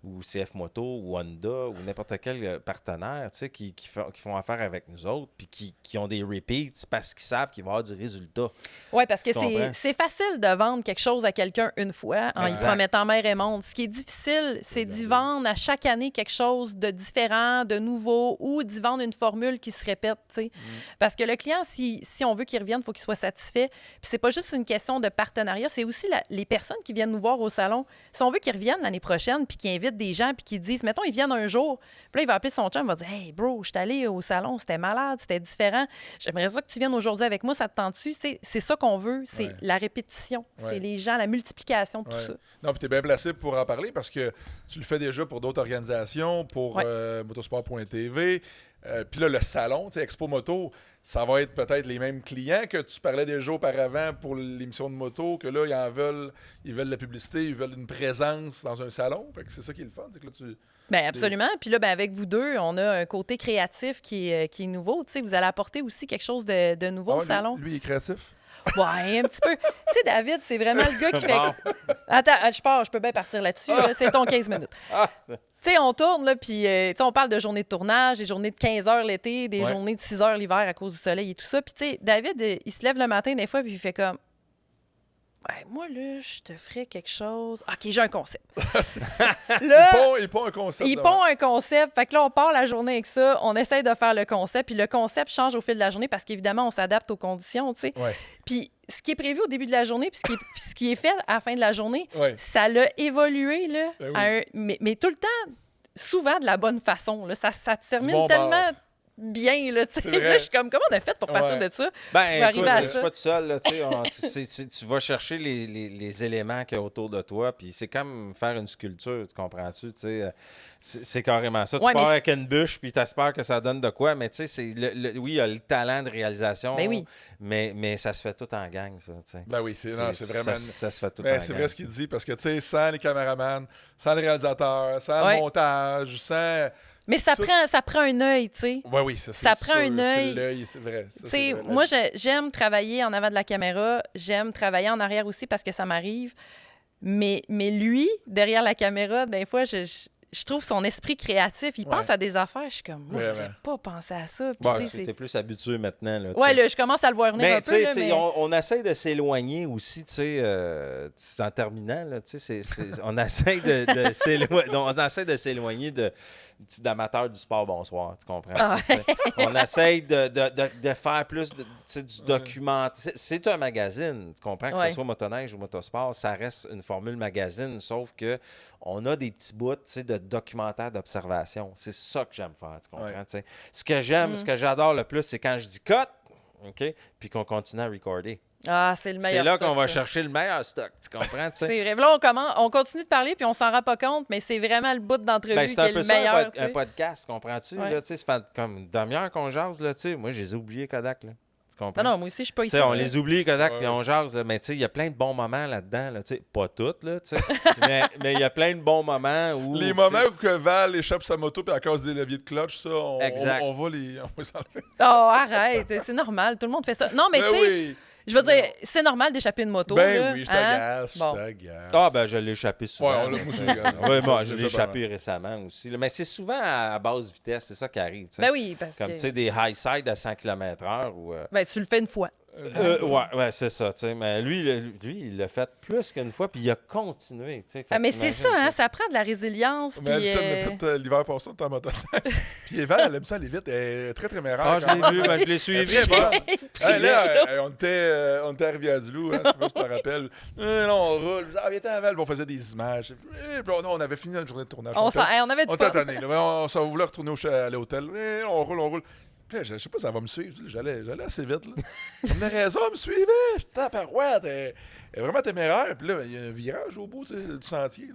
ou CF Moto ou Honda ou n'importe quel partenaire, tu sais, qui font affaire avec nous autres puis qui ont des repeats parce qu'ils savent qu'il va y avoir du résultat. Oui, parce que c'est facile de vendre quelque chose à quelqu'un une fois en y promettant mer et monde. Ce qui est difficile, c'est d'y vendre à chaque année quelque chose de différent, de nouveau, ou d'y vendre une formule qui se répète, tu sais. Parce que le client, si on veut qu'il revienne, il faut qu'il soit satisfait. Puis c'est pas juste une question de partenariat, c'est aussi les personnes qui viennent nous voir au salon. Si on veut qu'ils reviennent l'année prochaine, puis qu'ils invitent des gens, puis qu'ils disent, mettons, ils viennent un jour, puis là, il va appeler son chum, il va dire, « Hey, bro, je suis allé au salon, c'était malade, c'était différent. J'aimerais ça que tu viennes aujourd'hui avec moi, ça te tente-tu? » C'est ça qu'on veut, c'est la répétition, c'est les gens, la multiplication de tout ça. Non, puis t'es bien placé pour en parler parce que tu le fais déjà pour d'autres organisations, pour motosport.tv. Puis là, le salon, tu sais, Expo Moto, ça va être peut-être les mêmes clients que tu parlais déjà auparavant pour l'émission de moto, que là, ils veulent la publicité, ils veulent une présence dans un salon. Fait que c'est ça qui est le fun. C'est que là, Bien, absolument. Puis là, avec vous deux, on a un côté créatif qui est nouveau. Tu sais, vous allez apporter aussi quelque chose de nouveau au salon. Lui, il est créatif? Ouais, un petit peu. Tu sais, David, c'est vraiment le gars qui fait... Attends, je peux bien partir là-dessus. Là. C'est ton 15 minutes. Tu sais, on tourne, là, puis on parle de journées de tournage, des journées de 15 heures l'été, des journées de 6 heures l'hiver à cause du soleil et tout ça. Puis, tu sais, David, il se lève le matin des fois, puis il fait comme... Ouais, moi, là, je te ferais quelque chose. OK, j'ai un concept. Là, il pond un concept. Il pond un concept. Fait que là, on part la journée avec ça. On essaye de faire le concept. Puis le concept change au fil de la journée parce qu'évidemment, on s'adapte aux conditions, tu sais. Ouais. Puis ce qui est prévu au début de la journée, puis ce qui est fait à la fin de la journée, Ouais. ça l'a évolué, là. Ben oui. Mais tout le temps, souvent de la bonne façon, là. Ça se termine bon tellement... bord. bien, là, tu sais. C'est vrai. Là, je suis comme, comment on a fait pour partir de ça? Ben, écoute, arriver à je suis ça. pas tout seul, là, tu vas chercher les éléments qu'il y a autour de toi, puis c'est comme faire une sculpture, tu comprends-tu? C'est carrément ça. Tu pars avec une bûche, puis tu espères que ça donne de quoi, mais tu sais, oui, il y a le talent de réalisation, Ben oui. mais ça se fait tout en gang, ça, tu sais. Ben oui, c'est vraiment... Ça se fait tout en Ben, gang. c'est vrai ce qu'il dit, parce que, tu sais, sans les caméramans, sans le réalisateur, sans le montage, sans... Mais ça prend un œil, tu sais. Oui, ça prend un œil. C'est l'œil, c'est vrai. Tu sais, moi, j'aime travailler en avant de la caméra. J'aime travailler en arrière aussi parce que ça m'arrive. Mais lui, derrière la caméra, des fois, je trouve son esprit créatif. Il pense à des affaires. Je suis comme, moi, j'aurais pas pensé à ça. Puis, t'es plus habitué maintenant. Là, ouais, là, je commence à le voir venir un peu. Là, mais... on essaie de s'éloigner aussi, tu sais, en terminant, là, tu sais, on essaie de s'éloigner d'amateurs du sport bonsoir, tu comprends? On essaie de faire plus du documentaire. C'est un magazine, tu comprends? Que ce soit motoneige ou motosport, ça reste une formule magazine, sauf que on a des petits bouts, tu sais, de documentaire d'observation. C'est ça que j'aime faire, tu comprends? Ouais. Ce que j'aime, ce que j'adore le plus, c'est quand je dis « cut », OK? Puis qu'on continue à recorder. Ah, c'est le meilleur stock. C'est là stock, qu'on va ça. chercher le meilleur stock, tu comprends? C'est vrai. Là, on continue de parler, puis on s'en rend pas compte, mais c'est vraiment le bout d'entrevue qui est le meilleur. C'est un podcast, comprends-tu? Ouais. Là, ça fait comme une demi-heure qu'on jase, là, tu sais. Moi, je les ai oubliés, Kodak, là. Non, moi aussi, je suis pas ici. On les oublie, Kodak, puis on jase. Là, mais tu sais, il y a plein de bons moments là-dedans. Là, pas toutes, là, tu sais. mais il y a plein de bons moments où... Les moments où que Val échappe sa moto puis à cause des leviers de clutch, ça, on va les enlever. Oh, arrête. C'est normal. Tout le monde fait ça. Non, mais tu sais... Je veux dire, c'est normal d'échapper une moto. Ben là, oui, je t'agace, Ah, ben je l'ai échappé souvent. Ouais, je l'ai échappé récemment aussi. Là. Mais c'est souvent à basse vitesse, c'est ça qui arrive. T'sais. Ben oui, parce comme, que... tu sais, des high side à 100 km/h. Ou, ben, tu le fais une fois. Ouais, c'est ça. Mais lui, il l'a fait plus qu'une fois, puis il a continué. Mais c'est ça, hein, ça prend de la résilience. Mais puis, ça, on a fait l'hiver passé, on moto. Puis Val, elle aime ça aller vite. Elle est très, très méraille. Ah, je l'ai vu, je l'ai suivi. Là, on était à Rivière-du-Loup, hein, tu vois, si tu te rappelles. Là, on roule. Ah, viens à Val, on faisait des images. Puis on avait fini notre journée de tournage. On avait du fun. On s'en voulait retourner à l'hôtel. On roule. Puis là, je sais pas si ça va me suivre. J'allais assez vite. Là. On venait raison, elle me suivait. Je tape à droite. Elle est vraiment téméraire. Puis là, il y a un virage au bout du sentier.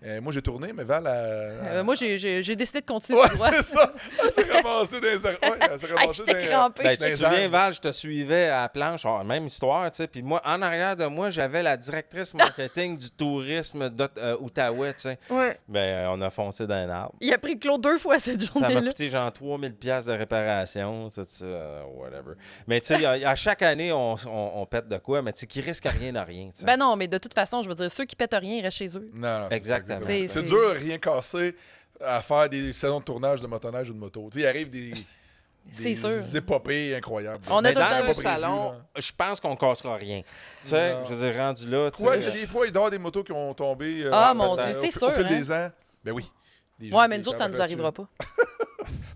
Moi, j'ai tourné, mais Val a... moi, j'ai décidé de continuer. Ouais, c'est ça. Elle s'est ramassée dans les... Ouais, elle s'est ramassée dans les... crampée. Ben, tu te souviens, Val, je te suivais à la planche. Même histoire, tu sais. Puis moi, en arrière de moi, j'avais la directrice marketing du tourisme d'Outaouais, tu sais. Ouais. Ben, on a foncé dans un arbre. Il a pris Claude 2 fois cette journée-là. Ça m'a coûté genre 3000$ de réparation, whatever. Mais tu sais, à chaque année, on pète de quoi, mais tu sais, qui risque rien à rien, t'sais. Ben non, mais de toute façon, je veux dire, ceux qui pètent rien, ils restent chez eux. Non, exactement. C'est dur de rien casser à faire des saisons de tournage de motoneige ou de moto. Il arrive des épopées incroyables. On a dans un prévu, salon, je pense qu'on ne cassera rien. Tu sais, je veux dire, rendu là... Ouais, des fois, il doit y avoir des motos qui ont tombé mon Dieu, c'est sûr. Au fil des ans. Ben oui. Ouais, mais nous autres, ça ne nous arrivera pas.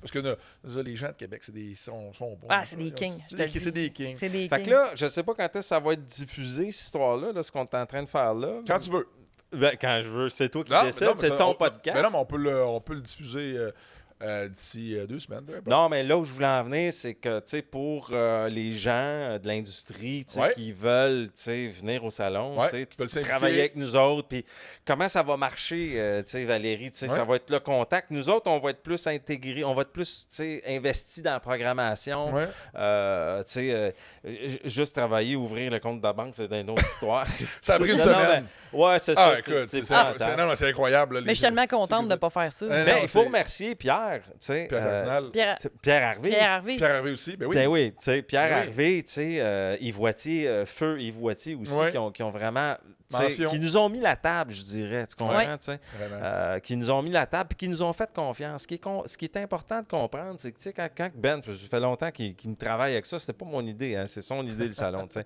Parce que les gens de Québec, sont bons. Ah, c'est des kings. C'est des kings. Fait que là, je ne sais pas quand est-ce que ça va être diffusé, cette histoire-là, ce qu'on est en train de faire là. Quand tu veux. Ben, quand je veux, c'est toi qui décides, c'est ton podcast. Mais non, mais on peut le diffuser d'ici 2 semaines. Non, mais là où je voulais en venir, c'est que, tu sais, pour les gens de l'industrie, tu sais, qui veulent, tu sais, venir au salon, tu sais, travailler avec nous autres, puis comment ça va marcher, tu sais, Valérie, tu sais, ça va être le contact. Nous autres, on va être plus intégrés, on va être plus, tu sais, investis dans la programmation. Tu sais, juste travailler, ouvrir le compte de la banque, c'est une autre histoire. Ça a pris une semaine. Ouais, c'est ça. Écoute, c'est incroyable. Mais je suis tellement contente de ne pas faire ça. Il faut remercier Pierre. hier, tu sais... Pierre Cardinal. Pierre Harvey. Pierre Harvey aussi, ben oui. Ben oui, tu sais, Pierre Ben oui. Harvey, tu sais, Yves Wattier, Feu Yves Wattier aussi, Ouais. qui ont vraiment... tu sais, Mention. qui nous ont mis la table, je dirais, tu comprends, Ouais. tu sais? Vraiment. Qui nous ont mis la table et qui nous ont fait confiance. Ce qui est important de comprendre, c'est que, tu sais, quand Ben, ça fait longtemps qu'il me travaille avec ça, c'était pas mon idée, hein, c'est son idée, le salon, tu sais.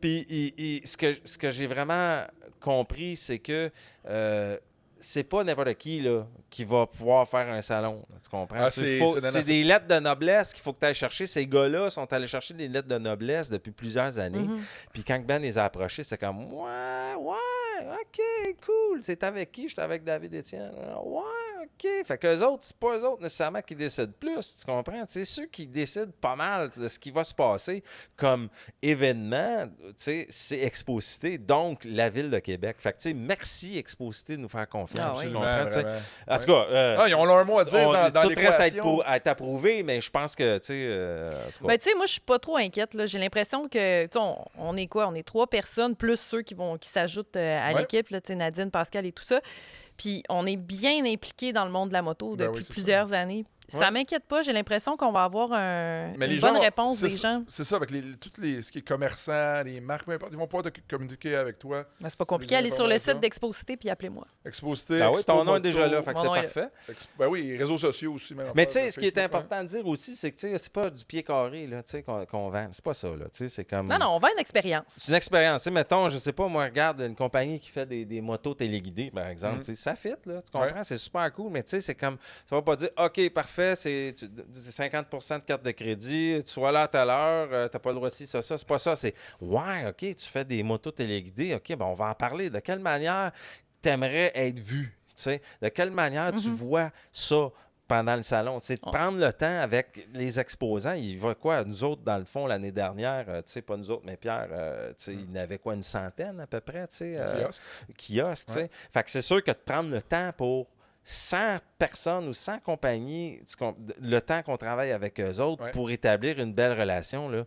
Puis ce que j'ai vraiment compris, c'est que c'est pas n'importe qui là, qui va pouvoir faire un salon. Tu comprends? Ah, C'est des lettres de noblesse qu'il faut que tu ailles chercher. Ces gars-là sont allés chercher des lettres de noblesse depuis plusieurs années. Puis quand Ben les a approchés, c'était comme ouais, OK, cool. C'est avec qui? J'étais avec David Etienne. Ouais, OK. Fait qu'eux autres, c'est pas eux autres nécessairement qui décident plus. Tu comprends? C'est ceux qui décident pas mal de ce qui va se passer comme événement, c'est Exposité, donc la Ville de Québec. Fait que, tu sais, merci Exposité de nous faire confiance. Ah oui. Tu comprends, tu sais. Vraiment. En tout cas, Ils ont leur mot à dire dans tout l'équation. reste à être approuvé, mais je pense que, tu sais, en tout cas, Ben, tu sais, moi, je suis pas trop inquiète. Là. J'ai l'impression que, tu sais, on est quoi? On est 3 personnes, plus ceux qui s'ajoutent à Ouais. l'équipe, là, tu sais, Nadine, Pascal et tout ça. Puis on est bien impliqués dans le monde de la moto Ben depuis oui, c'est plusieurs années. Ça Ouais. m'inquiète pas. J'ai l'impression qu'on va avoir Mais les une gens bonne réponse c'est des ça- gens. C'est ça, avec ce qui est commerçant, les marques, peu importe, ils vont pouvoir communiquer avec toi. Ben, c'est pas compliqué. Les Allez sur le informations. site d'Exposité puis appelez-moi. Exposité, ah oui, Expo ton nom est Moto, déjà là, fait que Mon c'est nom est là. parfait. Ben oui, les réseaux sociaux aussi. même Mais affaire, tu sais, de ce qui est Facebook, important de dire aussi, c'est que tu sais, c'est pas du pied carré là, tu sais, qu'on vend. C'est pas ça, là. Tu sais, c'est comme. Non, on va une expérience. C'est une expérience. Tu sais, mettons, je sais pas, moi, regarde une compagnie qui fait des motos téléguidées, par exemple. Tu sais, ça fit, là. Tu comprends? Ouais. C'est super cool, mais tu sais, c'est comme. Ça va pas dire, OK, parfait, c'est 50 de carte de crédit, tu sois là à telle heure, t'as pas le droit ci, ça. C'est pas ça. C'est, ouais, OK, tu fais des motos téléguidées. OK, ben on va en parler. De quelle manière t'aimerais être vu? Tu sais, de quelle manière tu vois ça pendant le salon? C'est de prendre le temps avec les exposants. Il va quoi? Nous autres, dans le fond, l'année dernière, tu sais, pas nous autres, mais Pierre, tu sais, il y en avait quoi, une centaine à peu près, tu sais, kiosques, tu sais. Fait que c'est sûr que de prendre le temps pour 100 personnes ou 100 compagnies, le temps qu'on travaille avec eux autres pour établir une belle relation, là,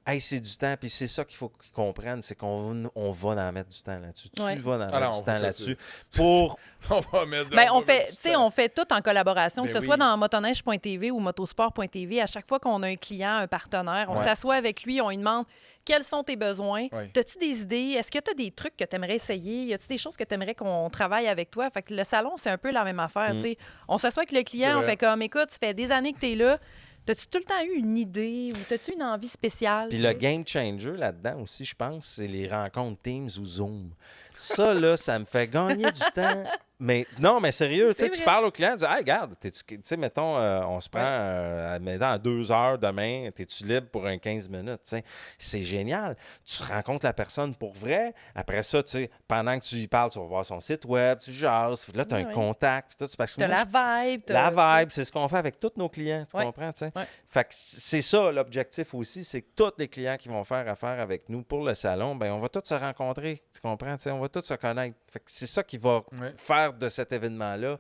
hey, c'est du temps, puis c'est ça qu'il faut qu'ils comprennent, c'est qu'on va en mettre du temps là-dessus. Tu vas en mettre du temps là-dessus pour... On va mettre. Ben, on va mettre du temps. on fait tout en collaboration, Ben que ce oui. soit dans motoneige.tv ou motosport.tv. À chaque fois qu'on a un client, un partenaire, on s'assoit avec lui, on lui demande quels sont tes besoins. Ouais. As-tu des idées? Est-ce que tu as des trucs que tu aimerais essayer? Y a-tu des choses que tu aimerais qu'on travaille avec toi? Fait que le salon, c'est un peu la même affaire. tu sais. On s'assoit avec le C'est client, on vrai. fait comme, écoute, ça fait des années que tu es là. T'as-tu tout le temps eu une idée ou t'as-tu une envie spéciale? Puis le game changer là-dedans aussi, je pense, c'est les rencontres Teams ou Zoom. Ça, là, ça me fait gagner du temps. Mais non, mais sérieux, tu sais, tu vrai. parles au client, tu dis, hey, regarde, tu sais, mettons, on se prend, mettons, à 2 heures demain, es-tu libre pour un 15 minutes, tu sais. C'est génial. Tu rencontres la personne pour vrai. Après ça, tu sais, pendant que tu y parles, tu vas voir son site web, tu jases. Là, tu as un Ouais. contact. Puis tout, c'est parce que T'as moi, la vibe. la vibe, c'est ce qu'on fait avec tous nos clients, tu Ouais. comprends, tu sais? Ouais. Fait que c'est ça l'objectif aussi, c'est que tous les clients qui vont faire affaire avec nous pour le salon, ben on va tous se rencontrer, tu comprends, tu sais? On va tous se connaître. Fait que c'est ça qui va faire de cet événement-là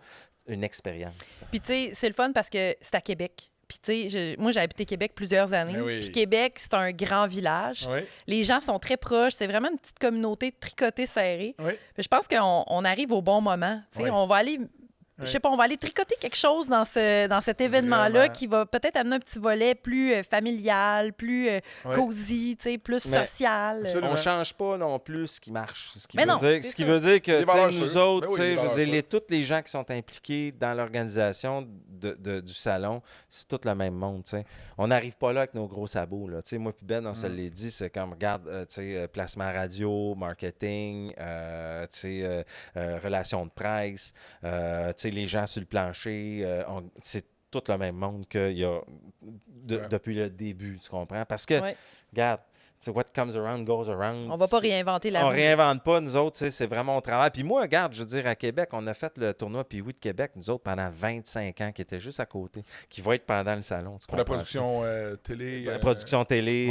une expérience. Puis, tu sais, c'est le fun parce que c'est à Québec. Puis, tu sais, moi, j'ai habité Québec plusieurs années. Mais oui. Puis, Québec, c'est un grand village. Oui. Les gens sont très proches. C'est vraiment une petite communauté tricotée serrée. Oui. Puis, je pense qu'on arrive au bon moment. Tu sais, Oui. on va aller... Je sais pas, on va aller tricoter quelque chose dans cet événement-là Vraiment. qui va peut-être amener un petit volet plus familial, plus cosy, tu sais, plus Mais social. absolument. On change pas non plus ce qui marche. Ce qui Mais veut non, dire, c'est ce qui ça. veut dire que Des tu sais, valeurs nous sûres. autres, Ben oui, tu sais, des je veux valeurs dire, tous les gens qui sont impliqués dans l'organisation du salon, c'est tout le même monde. Tu sais. On n'arrive pas là avec nos gros sabots. Là. Tu sais, moi puis Ben, on se l'est dit, c'est comme, regarde, tu sais, placement radio, marketing, tu sais, relations de presse, tu sais, les gens sur le plancher, c'est tout le même monde qu'il y a depuis le début, tu comprends? Parce que, Ouais. regarde, tu sais, what comes around goes around. On va pas réinventer la On roue. réinvente pas, nous autres, tu sais, c'est vraiment au travail. Puis moi, regarde, je veux dire, à Québec, on a fait le tournoi Pee-Wee de Québec, nous autres, pendant 25 ans, qui était juste à côté, qui va être pendant le salon. Tu Pour la comprends? production télé. La production télé,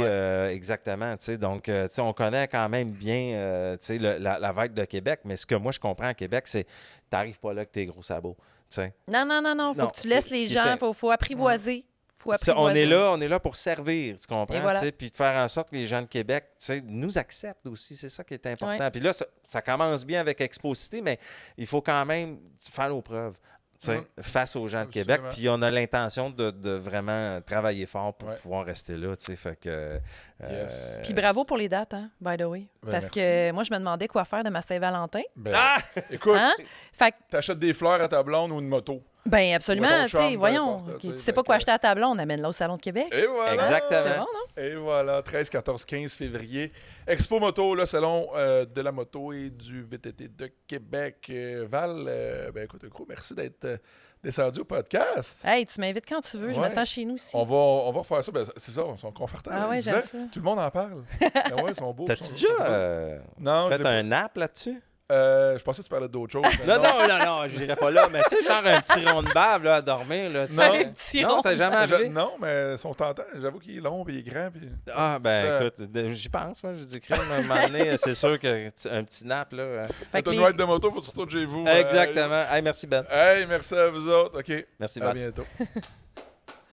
exactement. Tu sais, donc, tu sais, on connaît quand même bien tu sais, la vibe de Québec, mais ce que moi, je comprends à Québec, c'est que tu n'arrives pas là avec tes gros sabots. Tu sais. Non. Faut Non, que tu laisses c'est les ce qui gens. était- Faut apprivoiser. Faut Ça, apprivoiser. on est là pour servir, tu comprends? Et voilà. Tu sais, puis de faire en sorte que les gens de Québec tu sais, nous acceptent aussi. C'est ça qui est important. Ouais. Puis là, ça commence bien avec Exposité, mais il faut quand même faire nos preuves. face aux gens de Québec. Puis on a l'intention de vraiment travailler fort pour pouvoir rester là. Fait que, Puis bravo pour les dates, hein, by the way. Parce que moi, je me demandais quoi faire de ma Saint-Valentin. Écoute, t'achètes des fleurs à ta blonde ou une moto? Ben absolument, tu sais, voyons. Tu sais pas quoi acheter à ta blonde, on amène-la au Salon de Québec. Et voilà! Exactement. C'est bon, non? Et voilà, 13, 14, 15 février. Expo Moto, le salon de la moto et du VTT de Québec. Val, ben écoute, gros, merci d'être descendu au podcast. Hey, tu m'invites quand tu veux, je me sens chez nous aussi. On va refaire ça, ben, c'est ça, ils sont confortables. Ah ouais, j'aime ça. Tout le monde en parle. Ben ouais, ils sont beaux. T'as-tu déjà fait un nap là-dessus? Je pensais que tu parlais d'autre chose. Non, je dirais pas là, mais tu sais, genre un petit rond de bave là, à dormir. Là, un petit rond. Non, ça n'a jamais arrivé. Non, mais ils sont tentants. J'avoue qu'il est long et il est grand. Puis... Ah, ben écoute, j'y pense, moi. Je dis que à un moment donné, c'est sûr qu'un petit nap, là. T'as une ride de moto, faut que tu retournes chez vous. Exactement. Hey, merci, Ben. Hey, merci à vous autres. OK. Merci, Ben. À bientôt.